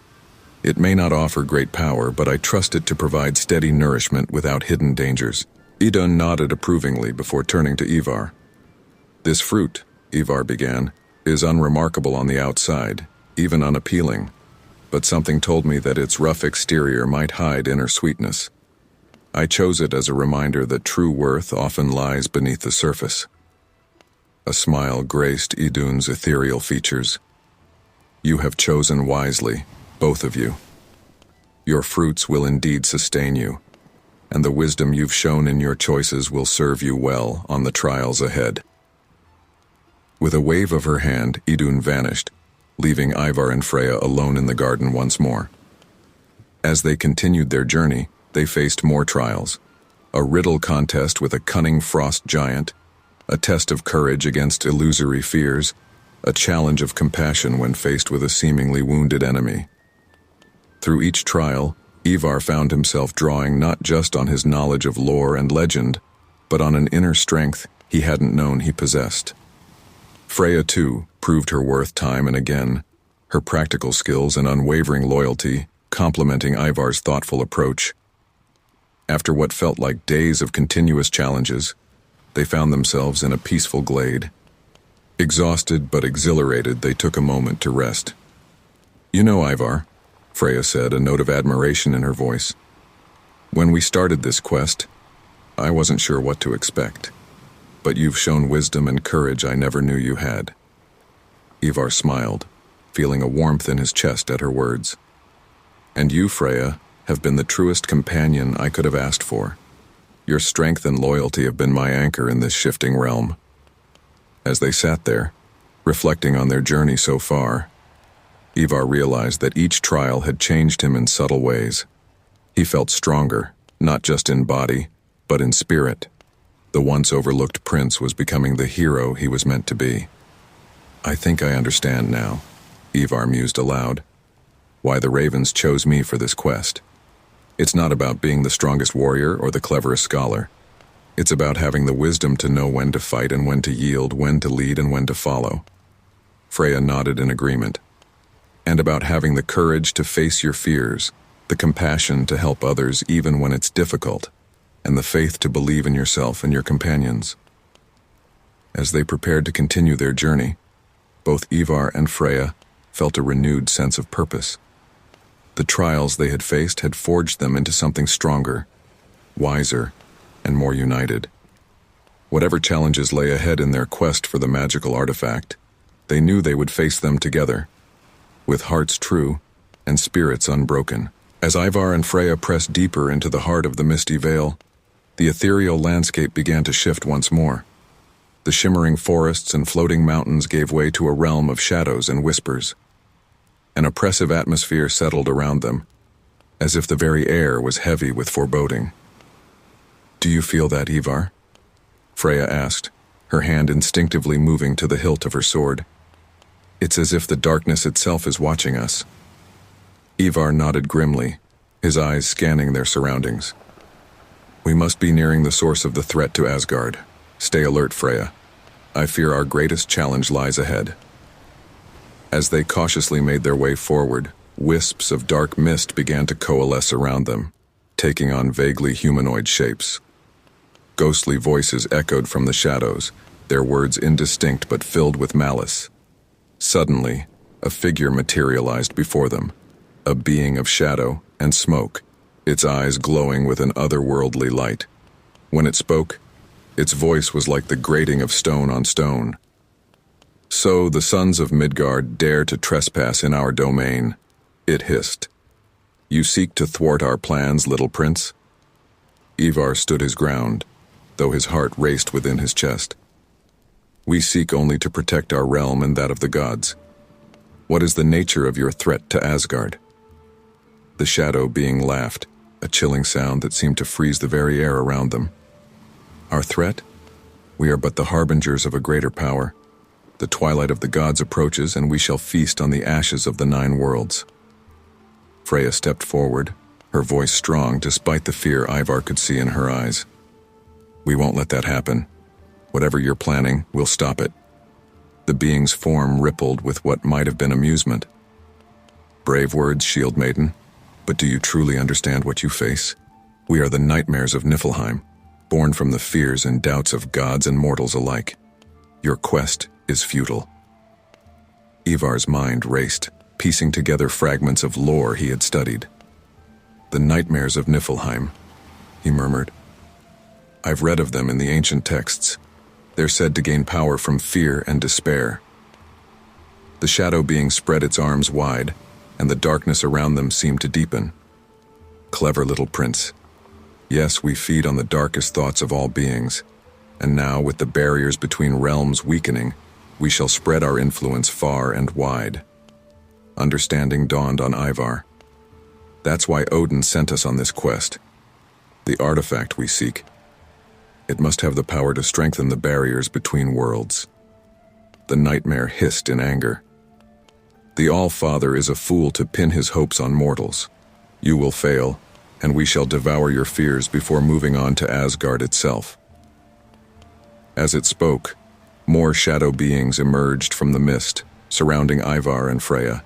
It may not offer great power, but I trust it to provide steady nourishment without hidden dangers." Idun nodded approvingly before turning to Ivar. "This fruit," Ivar began, "is unremarkable on the outside, even unappealing, but something told me that its rough exterior might hide inner sweetness. I chose it as a reminder that true worth often lies beneath the surface." A smile graced Idun's ethereal features. "You have chosen wisely, both of you. Your fruits will indeed sustain you, and the wisdom you've shown in your choices will serve you well on the trials ahead." With a wave of her hand, Idun vanished, leaving Ivar and Freya alone in the garden once more. As they continued their journey, they faced more trials. A riddle contest with a cunning frost giant, a test of courage against illusory fears, a challenge of compassion when faced with a seemingly wounded enemy. Through each trial, Ivar found himself drawing not just on his knowledge of lore and legend, but on an inner strength he hadn't known he possessed. Freya, too, proved her worth time and again, her practical skills and unwavering loyalty complementing Ivar's thoughtful approach. After what felt like days of continuous challenges, they found themselves in a peaceful glade. Exhausted but exhilarated, they took a moment to rest. "You know, Ivar," Freya said, a note of admiration in her voice. "When we started this quest, I wasn't sure what to expect. But you've shown wisdom and courage I never knew you had." Ivar smiled, feeling a warmth in his chest at her words. "And you, Freya, have been the truest companion I could have asked for. Your strength and loyalty have been my anchor in this shifting realm." As they sat there, reflecting on their journey so far, Ivar realized that each trial had changed him in subtle ways. He felt stronger, not just in body, but in spirit. The once overlooked prince was becoming the hero he was meant to be. "I think I understand now," Ivar mused aloud, "why the ravens chose me for this quest. It's not about being the strongest warrior or the cleverest scholar. It's about having the wisdom to know when to fight and when to yield, when to lead and when to follow." Freya nodded in agreement. "And about having the courage to face your fears, the compassion to help others even when it's difficult, and the faith to believe in yourself and your companions." As they prepared to continue their journey, both Ivar and Freya felt a renewed sense of purpose. The trials they had faced had forged them into something stronger, wiser, and more united. Whatever challenges lay ahead in their quest for the magical artifact, they knew they would face them together, with hearts true and spirits unbroken. As Ivar and Freya pressed deeper into the heart of the misty vale, the ethereal landscape began to shift once more. The shimmering forests and floating mountains gave way to a realm of shadows and whispers. An oppressive atmosphere settled around them, as if the very air was heavy with foreboding. "Do you feel that, Ivar?" Freya asked, her hand instinctively moving to the hilt of her sword. "It's as if the darkness itself is watching us." Ivar nodded grimly, his eyes scanning their surroundings. "We must be nearing the source of the threat to Asgard. Stay alert, Freya. I fear our greatest challenge lies ahead." As they cautiously made their way forward, wisps of dark mist began to coalesce around them, taking on vaguely humanoid shapes. Ghostly voices echoed from the shadows, their words indistinct but filled with malice. Suddenly, a figure materialized before them, a being of shadow and smoke, its eyes glowing with an otherworldly light. When it spoke, its voice was like the grating of stone on stone. "So the sons of Midgard dare to trespass in our domain," it hissed. "You seek to thwart our plans, little prince?" Ivar stood his ground, though his heart raced within his chest. "We seek only to protect our realm and that of the gods. What is the nature of your threat to Asgard?" The shadow being laughed, a chilling sound that seemed to freeze the very air around them. "Our threat? We are but the harbingers of a greater power. The twilight of the gods approaches, and we shall feast on the ashes of the 9 worlds." Freya stepped forward, her voice strong despite the fear Ivar could see in her eyes. "We won't let that happen. Whatever you're planning, we'll stop it." The being's form rippled with what might have been amusement. "Brave words, Shield Maiden, but do you truly understand what you face? We are the nightmares of Niflheim, born from the fears and doubts of gods and mortals alike. Your quest is futile." Ivar's mind raced, piecing together fragments of lore he had studied. "The nightmares of Niflheim," he murmured. "I've read of them in the ancient texts. They're said to gain power from fear and despair." The shadow being spread its arms wide, and the darkness around them seemed to deepen. "Clever little prince. Yes, we feed on the darkest thoughts of all beings, and now, with the barriers between realms weakening, we shall spread our influence far and wide." Understanding dawned on Ivar. "That's why Odin sent us on this quest. The artifact we seek. It must have the power to strengthen the barriers between worlds. The nightmare hissed in anger. The All-Father is a fool to pin his hopes on mortals. You will fail, and we shall devour your fears before moving on to Asgard itself. As it spoke, more shadow beings emerged from the mist, surrounding Ivar and Freya.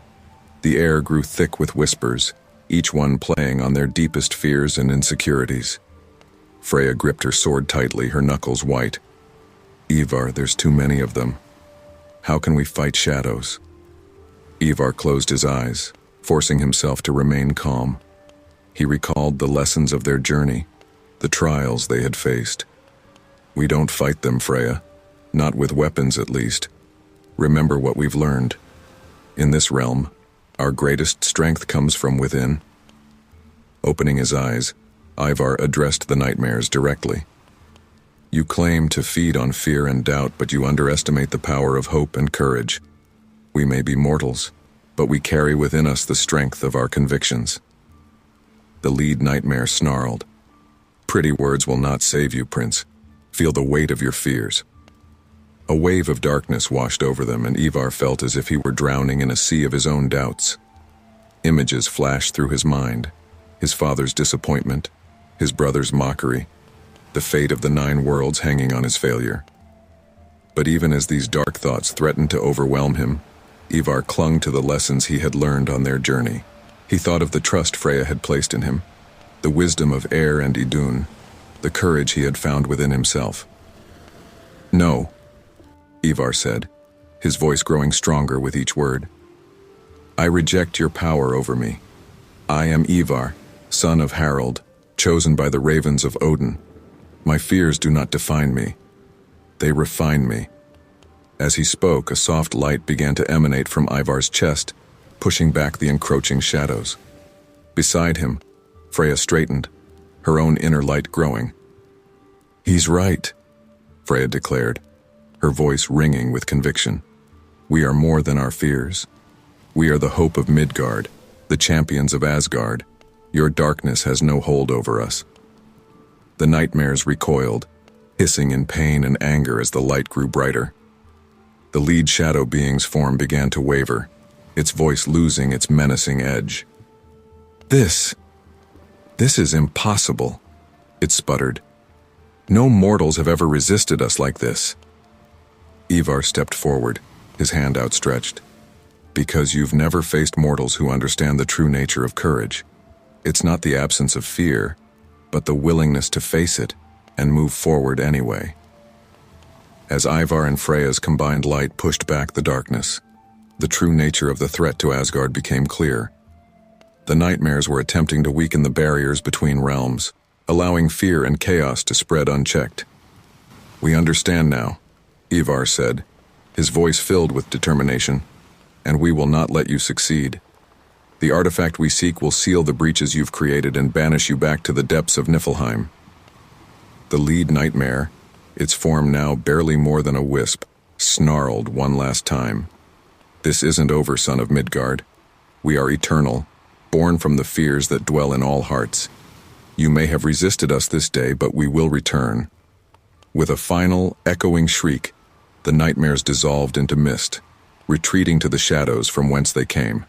The air grew thick with whispers, each one playing on their deepest fears and insecurities. Freya gripped her sword tightly, her knuckles white. Ivar, there's too many of them. How can we fight shadows? Ivar closed his eyes, forcing himself to remain calm. He recalled the lessons of their journey, the trials they had faced. We don't fight them, Freya. Not with weapons, at least. Remember what we've learned. In this realm, our greatest strength comes from within. Opening his eyes, Ivar addressed the nightmares directly. You claim to feed on fear and doubt, but you underestimate the power of hope and courage. We may be mortals, but we carry within us the strength of our convictions. The lead nightmare snarled. Pretty words will not save you, Prince. Feel the weight of your fears. A wave of darkness washed over them, and Ivar felt as if he were drowning in a sea of his own doubts. Images flashed through his mind. His father's disappointment, his brother's mockery, the fate of the 9 worlds hanging on his failure. But even as these dark thoughts threatened to overwhelm him, Ivar clung to the lessons he had learned on their journey. He thought of the trust Freya had placed in him, the wisdom of Aer and Idun, the courage he had found within himself. No, Ivar said, his voice growing stronger with each word. I reject your power over me. I am Ivar, son of Harald, chosen by the ravens of Odin. My fears do not define me. They refine me. As he spoke, a soft light began to emanate from Ivar's chest, pushing back the encroaching shadows. Beside him, Freya straightened, her own inner light growing. He's right, Freya declared, her voice ringing with conviction. We are more than our fears. We are the hope of Midgard, the champions of Asgard. Your darkness has no hold over us. The nightmares recoiled, hissing in pain and anger as the light grew brighter. The lead shadow being's form began to waver, its voice losing its menacing edge. This is impossible, it sputtered. No mortals have ever resisted us like this. Ivar stepped forward, his hand outstretched. Because you've never faced mortals who understand the true nature of courage. It's not the absence of fear, but the willingness to face it and move forward anyway. As Ivar and Freya's combined light pushed back the darkness, the true nature of the threat to Asgard became clear. The nightmares were attempting to weaken the barriers between realms, allowing fear and chaos to spread unchecked. We understand now, Ivar said, his voice filled with determination, and we will not let you succeed. The artifact we seek will seal the breaches you've created and banish you back to the depths of Niflheim. The lead nightmare, its form now barely more than a wisp, snarled one last time. This isn't over, son of Midgard. We are eternal, born from the fears that dwell in all hearts. You may have resisted us this day, but we will return. With a final, echoing shriek, the nightmares dissolved into mist, retreating to the shadows from whence they came.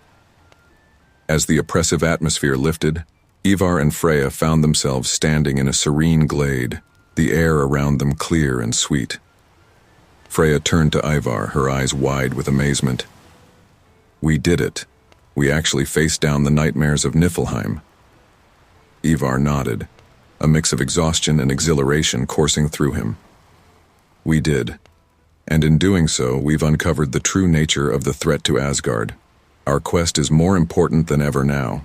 As the oppressive atmosphere lifted, Ivar and Freya found themselves standing in a serene glade, the air around them clear and sweet. Freya turned to Ivar, her eyes wide with amazement. We did it. We actually faced down the nightmares of Niflheim. Ivar nodded, a mix of exhaustion and exhilaration coursing through him. We did. And in doing so, we've uncovered the true nature of the threat to Asgard. Our quest is more important than ever now.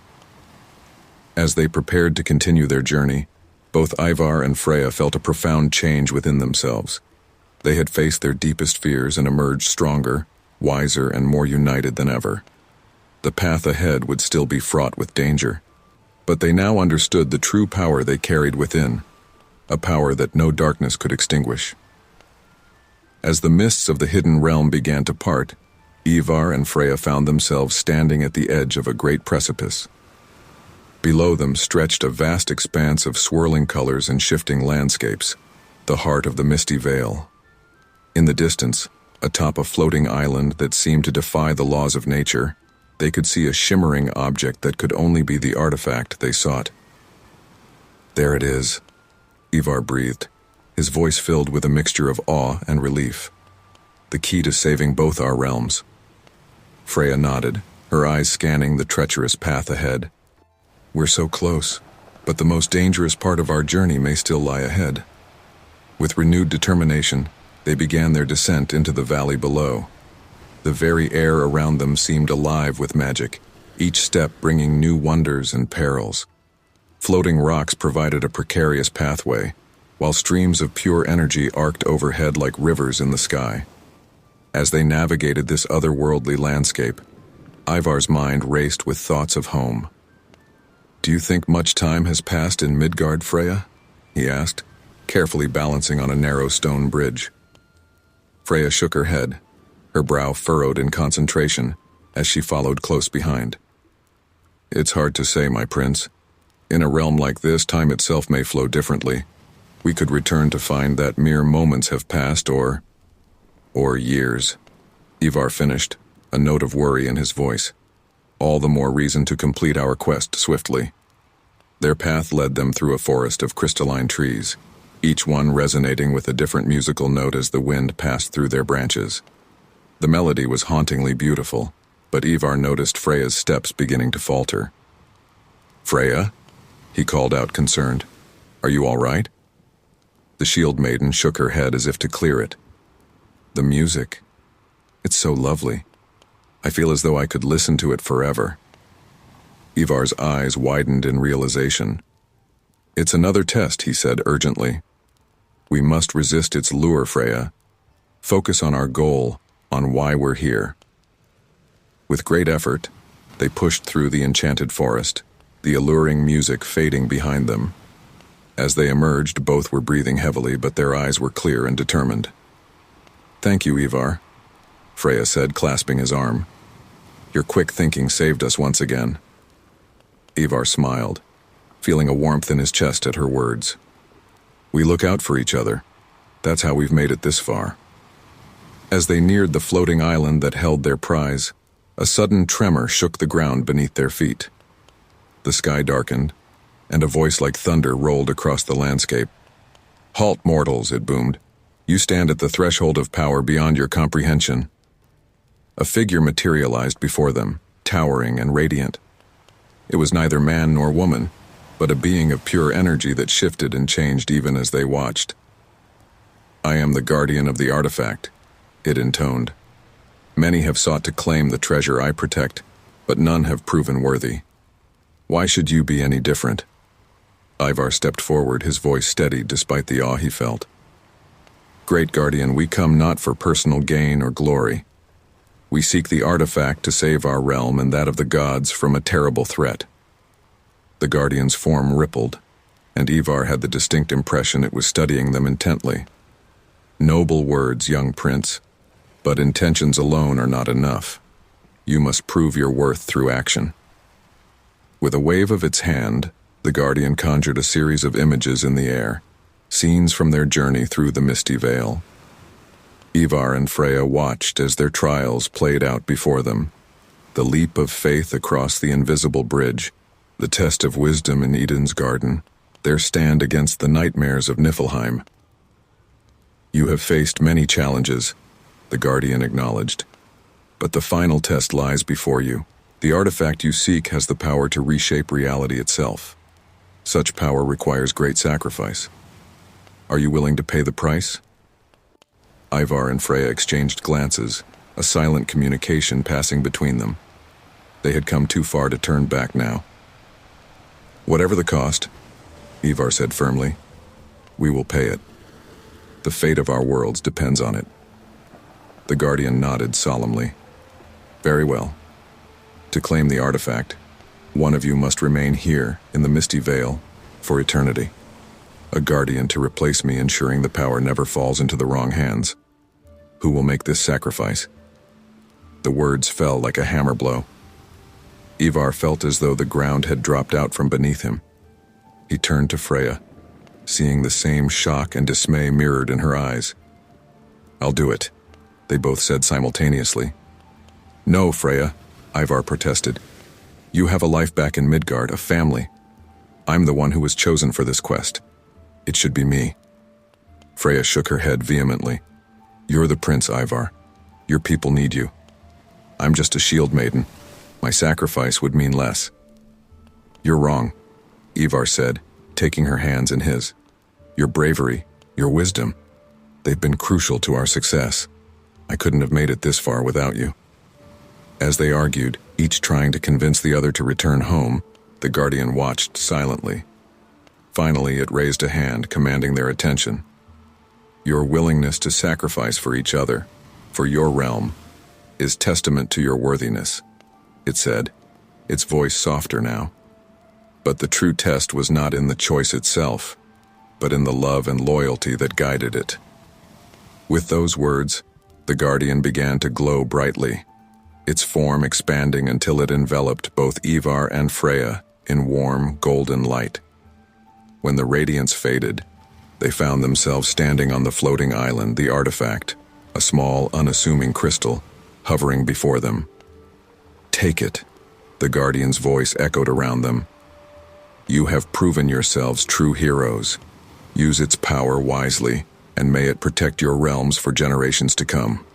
As they prepared to continue their journey, both Ivar and Freya felt a profound change within themselves. They had faced their deepest fears and emerged stronger, wiser, and more united than ever. The path ahead would still be fraught with danger, but they now understood the true power they carried within, a power that no darkness could extinguish. As the mists of the hidden realm began to part, Ivar and Freya found themselves standing at the edge of a great precipice. Below them stretched a vast expanse of swirling colors and shifting landscapes, the heart of the misty veil. In the distance, atop a floating island that seemed to defy the laws of nature, they could see a shimmering object that could only be the artifact they sought. "There it is," Ivar breathed, his voice filled with a mixture of awe and relief. "The key to saving both our realms." Freya nodded, her eyes scanning the treacherous path ahead. "We're so close, but the most dangerous part of our journey may still lie ahead." With renewed determination, they began their descent into the valley below. The very air around them seemed alive with magic, each step bringing new wonders and perils. Floating rocks provided a precarious pathway, while streams of pure energy arced overhead like rivers in the sky. As they navigated this otherworldly landscape, Ivar's mind raced with thoughts of home. "Do you think much time has passed in Midgard, Freya?" he asked, carefully balancing on a narrow stone bridge. Freya shook her head, her brow furrowed in concentration as she followed close behind. "It's hard to say, my prince. In a realm like this, time itself may flow differently. We could return to find that mere moments have passed or years." Ivar finished, a note of worry in his voice. "All the more reason to complete our quest swiftly." Their path led them through a forest of crystalline trees, each one resonating with a different musical note as the wind passed through their branches. The melody was hauntingly beautiful, but Ivar noticed Freya's steps beginning to falter. "Freya?" he called out, concerned. "Are you all right?" The shield maiden shook her head as if to clear it. "The music. It's so lovely. I feel as though I could listen to it forever." Ivar's eyes widened in realization. "It's another test," he said urgently. "We must resist its lure, Freya. Focus on our goal, on why we're here." With great effort, they pushed through the enchanted forest, the alluring music fading behind them. As they emerged, both were breathing heavily, but their eyes were clear and determined. "Thank you, Ivar," Freya said, clasping his arm. "Your quick thinking saved us once again." Ivar smiled, feeling a warmth in his chest at her words. "We look out for each other. That's how we've made it this far." As they neared the floating island that held their prize, a sudden tremor shook the ground beneath their feet. The sky darkened, and a voice like thunder rolled across the landscape. "Halt, mortals," it boomed. "You stand at the threshold of power beyond your comprehension." A figure materialized before them, towering and radiant. It was neither man nor woman, but a being of pure energy that shifted and changed even as they watched. "I am the guardian of the artifact," it intoned. "Many have sought to claim the treasure I protect, but none have proven worthy. Why should you be any different?" Ivar stepped forward, his voice steady despite the awe he felt. "Great Guardian, we come not for personal gain or glory. We seek the artifact to save our realm and that of the gods from a terrible threat." The Guardian's form rippled, and Ivar had the distinct impression it was studying them intently. "Noble words, young prince, but intentions alone are not enough. You must prove your worth through action." With a wave of its hand, the Guardian conjured a series of images in the air, scenes from their journey through the misty veil. Ivar and Freya watched as their trials played out before them. The leap of faith across the invisible bridge, the test of wisdom in Eden's garden, their stand against the nightmares of Niflheim. "You have faced many challenges," the Guardian acknowledged. "But the final test lies before you. The artifact you seek has the power to reshape reality itself. Such power requires great sacrifice. Are you willing to pay the price?" Ivar and Freya exchanged glances, a silent communication passing between them. They had come too far to turn back now. "Whatever the cost," Ivar said firmly, "we will pay it. The fate of our worlds depends on it." The Guardian nodded solemnly. "Very well. To claim the artifact, one of you must remain here in the misty veil for eternity. A guardian to replace me, ensuring the power never falls into the wrong hands. Who will make this sacrifice?" The words fell like a hammer blow. Ivar felt as though the ground had dropped out from beneath him. He turned to Freya, seeing the same shock and dismay mirrored in her eyes. "I'll do it," they both said simultaneously. "No, Freya," Ivar protested. "You have a life back in Midgard, a family. I'm the one who was chosen for this quest. It should be me." Freya shook her head vehemently. "You're the prince, Ivar. Your people need you. I'm just a shield maiden. My sacrifice would mean less." "You're wrong," Ivar said, taking her hands in his. "Your bravery, your wisdom, they've been crucial to our success. I couldn't have made it this far without you." As they argued, each trying to convince the other to return home, the Guardian watched silently. Finally, it raised a hand, commanding their attention. "Your willingness to sacrifice for each other, for your realm, is testament to your worthiness," it said, its voice softer now. But the true test was not in the choice itself, but in the love and loyalty that guided it. With those words, the Guardian began to glow brightly, its form expanding until it enveloped both Ivar and Freya in warm, golden light. When the radiance faded, they found themselves standing on the floating island, the artifact, a small, unassuming crystal, hovering before them. "Take it," the Guardian's voice echoed around them. "You have proven yourselves true heroes. Use its power wisely, and may it protect your realms for generations to come."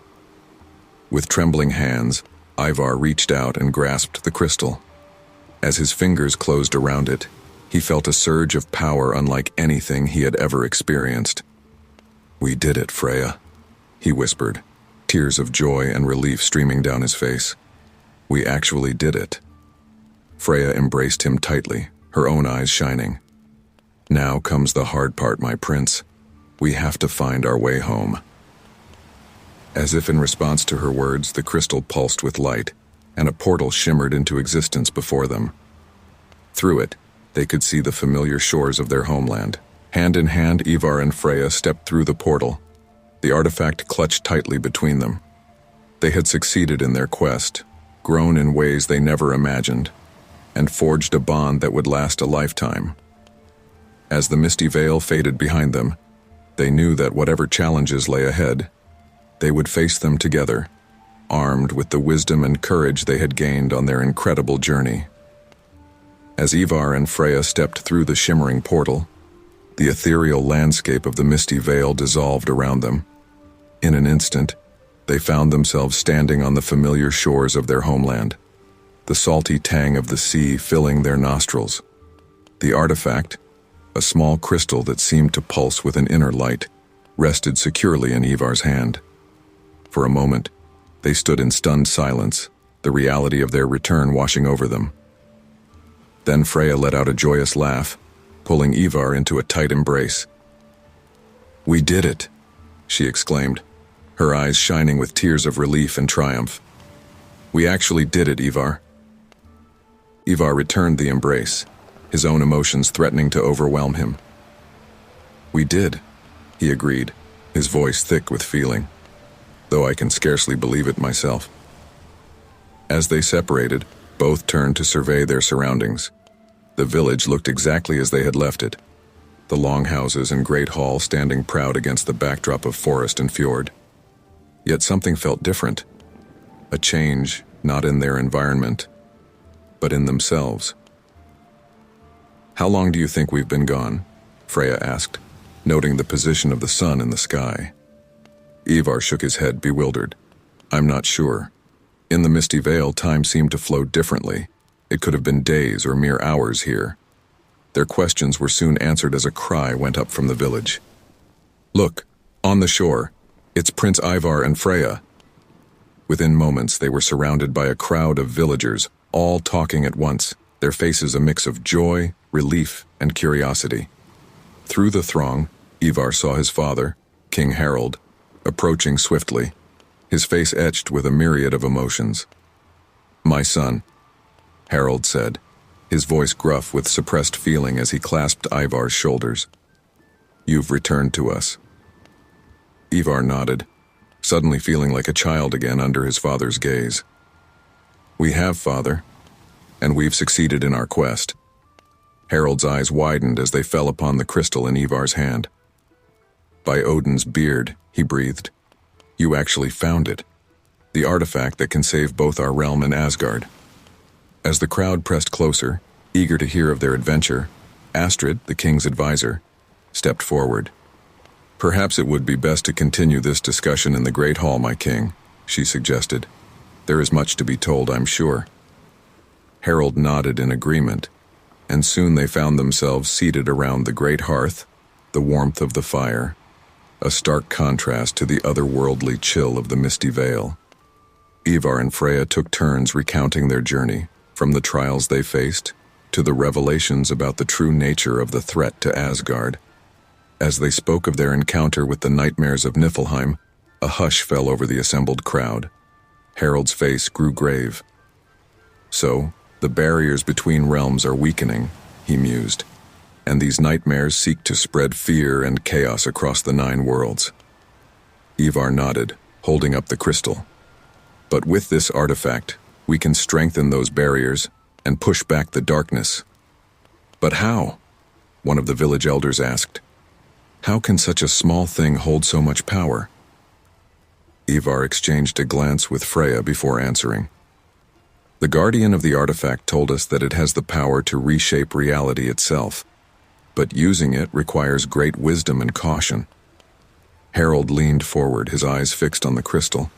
With trembling hands, Ivar reached out and grasped the crystal. As his fingers closed around it, he felt a surge of power unlike anything he had ever experienced. "We did it, Freya," he whispered, tears of joy and relief streaming down his face. "We actually did it." Freya embraced him tightly, her own eyes shining. "Now comes the hard part, my prince. We have to find our way home." As if in response to her words, the crystal pulsed with light, and a portal shimmered into existence before them. Through it, they could see the familiar shores of their homeland. Hand in hand, Ivar and Freya stepped through the portal, the artifact clutched tightly between them. They had succeeded in their quest, grown in ways they never imagined, and forged a bond that would last a lifetime. As the misty veil faded behind them, they knew that whatever challenges lay ahead, they would face them together, armed with the wisdom and courage they had gained on their incredible journey. As Ivar and Freya stepped through the shimmering portal, the ethereal landscape of the misty veil dissolved around them. In an instant, they found themselves standing on the familiar shores of their homeland, the salty tang of the sea filling their nostrils. The artifact, a small crystal that seemed to pulse with an inner light, rested securely in Ivar's hand. For a moment, they stood in stunned silence, the reality of their return washing over them. Then Freya let out a joyous laugh, pulling Ivar into a tight embrace. "We did it," she exclaimed, her eyes shining with tears of relief and triumph. "We actually did it, Ivar." Ivar returned the embrace, his own emotions threatening to overwhelm him. "We did," he agreed, his voice thick with feeling, though I can scarcely believe it myself. As they separated, both turned to survey their surroundings. The village looked exactly as they had left it, the long houses and great hall standing proud against the backdrop of forest and fjord. Yet something felt different, a change not in their environment, but in themselves. "How long do you think we've been gone?" Freya asked, noting the position of the sun in the sky. Ivar shook his head, bewildered. "I'm not sure. In the misty veil, time seemed to flow differently. It could have been days or mere hours here." Their questions were soon answered as a cry went up from the village. "Look, on the shore, it's Prince Ivar and Freya." Within moments, they were surrounded by a crowd of villagers, all talking at once, their faces a mix of joy, relief, and curiosity. Through the throng, Ivar saw his father, King Harald, approaching swiftly, his face etched with a myriad of emotions. "My son," Harald said, his voice gruff with suppressed feeling as he clasped Ivar's shoulders. "You've returned to us." Ivar nodded, suddenly feeling like a child again under his father's gaze. "We have, father." and we've succeeded in our quest." Harold's eyes widened as they fell upon the crystal in Ivar's hand. "By Odin's beard," he breathed. "You actually found it. The artifact that can save both our realm and Asgard." As the crowd pressed closer, eager to hear of their adventure, Astrid, the king's advisor, stepped forward. "Perhaps it would be best to continue this discussion in the Great Hall, my king," she suggested. "There is much to be told, I'm sure." Harold nodded in agreement, and soon they found themselves seated around the great hearth, the warmth of the fire, a stark contrast to the otherworldly chill of the misty veil. Ivar and Freya took turns recounting their journey, from the trials they faced to the revelations about the true nature of the threat to Asgard. As they spoke of their encounter with the nightmares of Niflheim, a hush fell over the assembled crowd. Harold's face grew grave. "So, the barriers between realms are weakening," he mused, "and these nightmares seek to spread fear and chaos across the 9 worlds." Ivar nodded, holding up the crystal. "But with this artifact, we can strengthen those barriers and push back the darkness." "But how?" one of the village elders asked. "How can such a small thing hold so much power?" Ivar exchanged a glance with Freya before answering. "The guardian of the artifact told us that it has the power to reshape reality itself, but using it requires great wisdom and caution." Harold leaned forward, his eyes fixed on the crystal.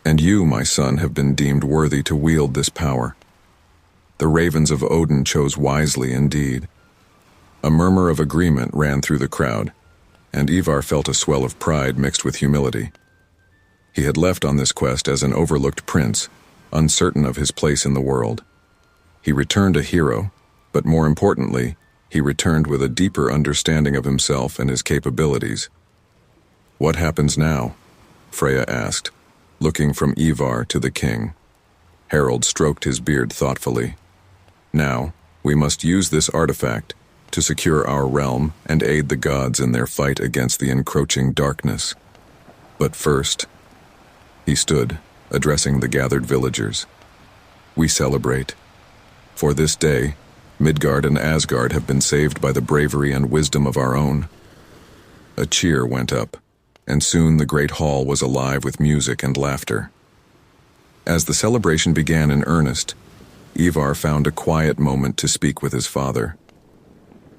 "And you, my son, have been deemed worthy to wield this power. The ravens of Odin chose wisely indeed." A murmur of agreement ran through the crowd, and Ivar felt a swell of pride mixed with humility. He had left on this quest as an overlooked prince, uncertain of his place in the world. He returned a hero, but more importantly, he returned with a deeper understanding of himself and his capabilities. "What happens now?" Freya asked, looking from Ivar to the king. Harold stroked his beard thoughtfully. "Now, we must use this artifact to secure our realm and aid the gods in their fight against the encroaching darkness. But first," he stood, addressing the gathered villagers, "we celebrate. For this day, Midgard and Asgard have been saved by the bravery and wisdom of our own." A cheer went up, and soon the great hall was alive with music and laughter. As the celebration began in earnest, Ivar found a quiet moment to speak with his father.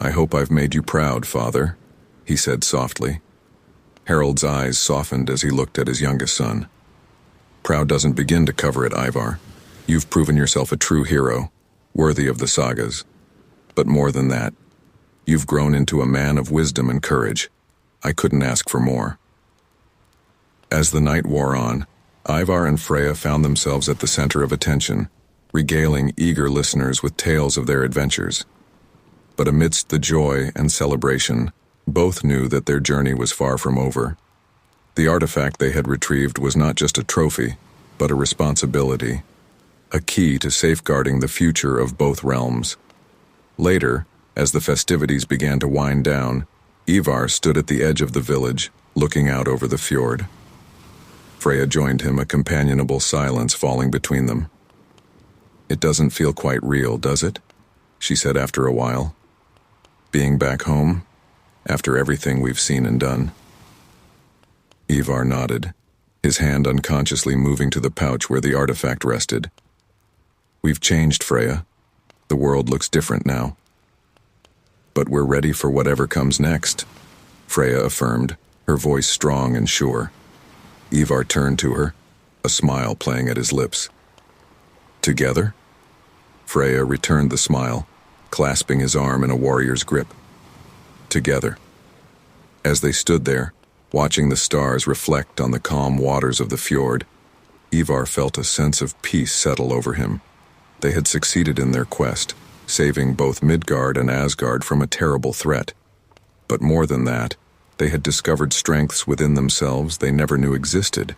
"I hope I've made you proud, father," he said softly. Harold's eyes softened as he looked at his youngest son. "Proud doesn't begin to cover it, Ivar. You've proven yourself a true hero, worthy of the sagas. But more than that, you've grown into a man of wisdom and courage. I couldn't ask for more." As the night wore on, Ivar and Freya found themselves at the center of attention, regaling eager listeners with tales of their adventures. But amidst the joy and celebration, both knew that their journey was far from over. The artifact they had retrieved was not just a trophy, but a responsibility, a key to safeguarding the future of both realms. Later, as the festivities began to wind down, Ivar stood at the edge of the village, looking out over the fjord. Freya joined him, a companionable silence falling between them. "It doesn't feel quite real, does it?" she said after a while. "Being back home, after everything we've seen and done." Ivar nodded, his hand unconsciously moving to the pouch where the artifact rested. "We've changed, Freya. The world looks different now. But we're ready for whatever comes next," Freya affirmed, her voice strong and sure. Ivar turned to her, a smile playing at his lips. "Together?" Freya returned the smile, clasping his arm in a warrior's grip. "Together." As they stood there, watching the stars reflect on the calm waters of the fjord, Ivar felt a sense of peace settle over him. They had succeeded in their quest, saving both Midgard and Asgard from a terrible threat. But more than that, they had discovered strengths within themselves they never knew existed.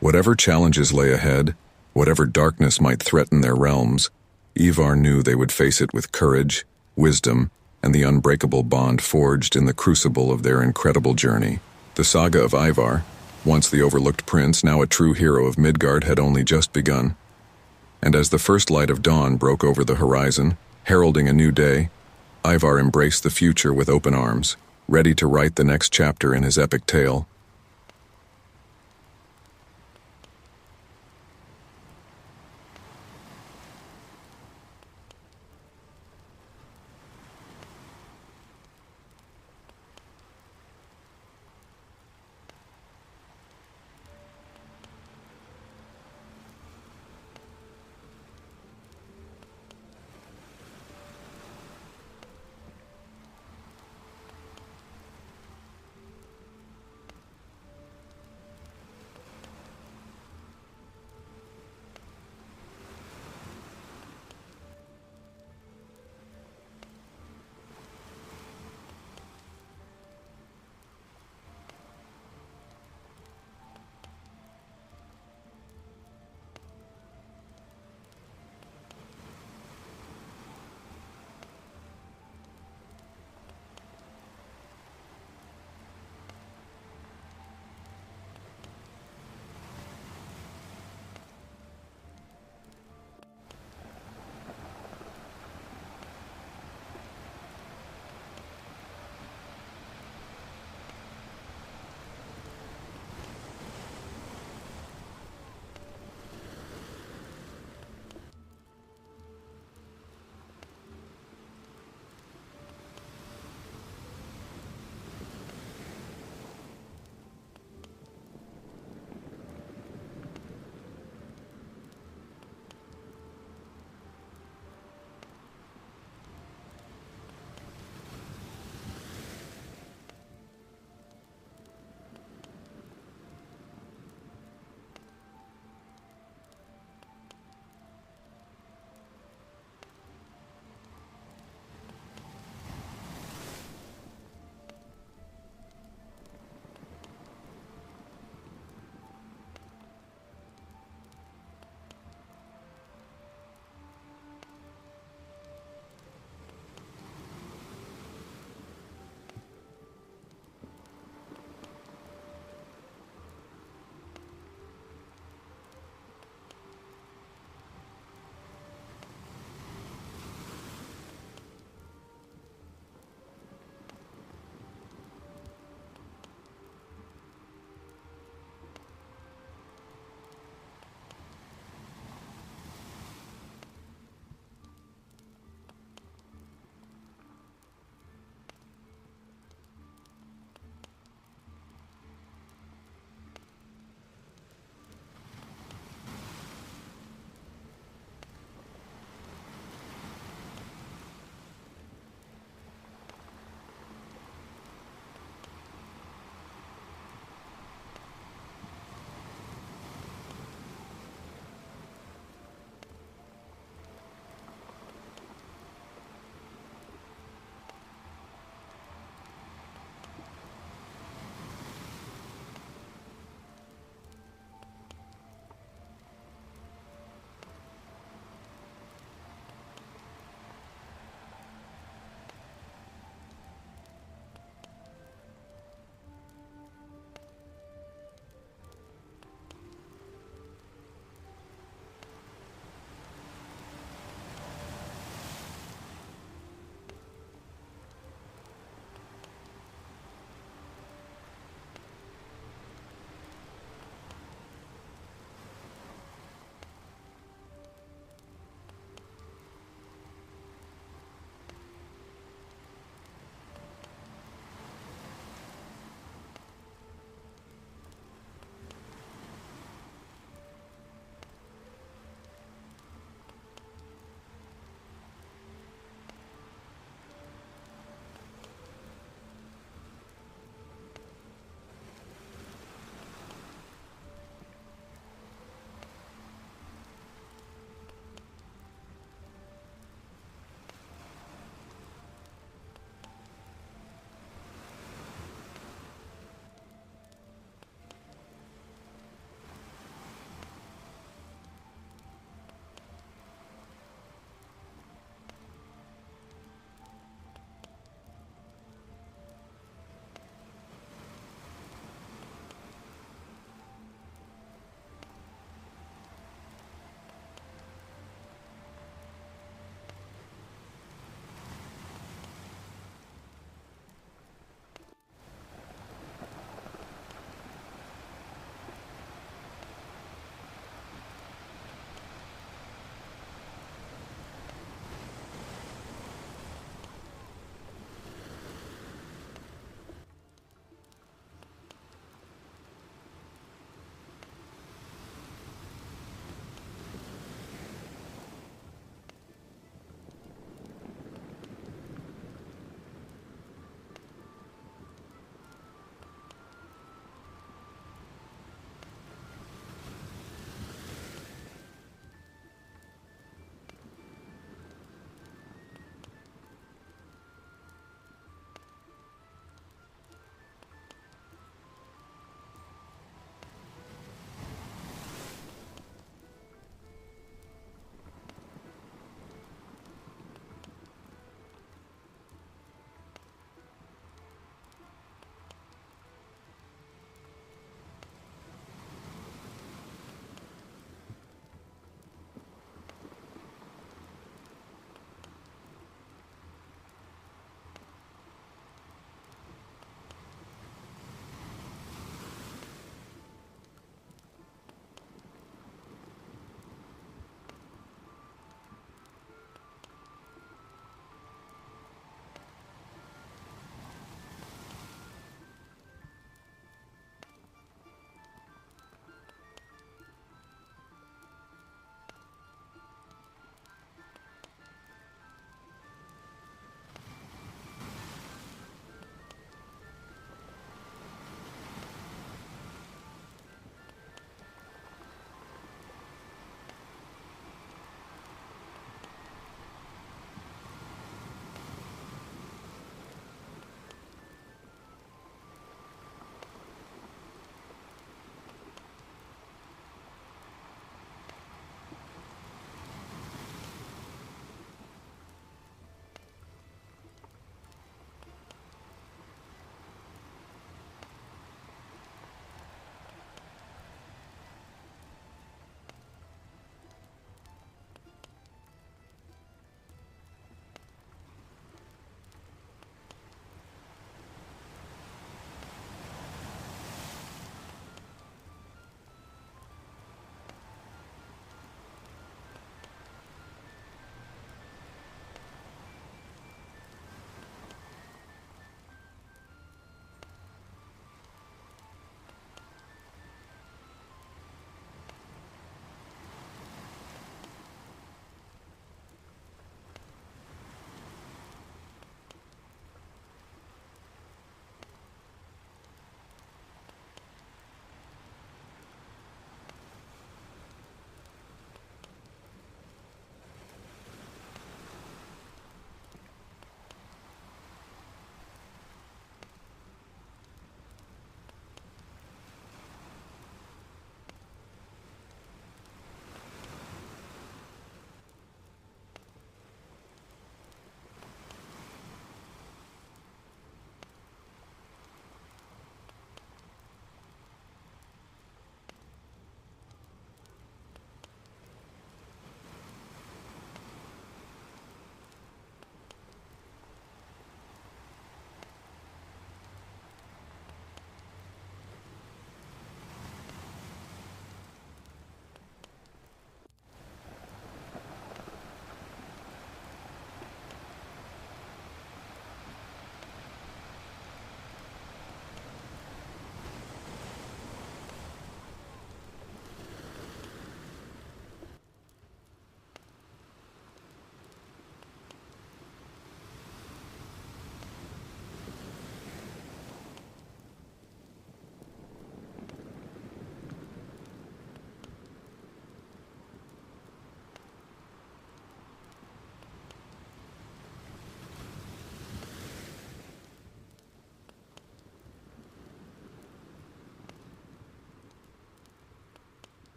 Whatever challenges lay ahead, whatever darkness might threaten their realms, Ivar knew they would face it with courage, wisdom, and the unbreakable bond forged in the crucible of their incredible journey. The saga of Ivar, once the overlooked prince, now a true hero of Midgard, had only just begun. and as the first light of dawn broke over the horizon, heralding a new day, Ivar embraced the future with open arms, ready to write the next chapter in his epic tale.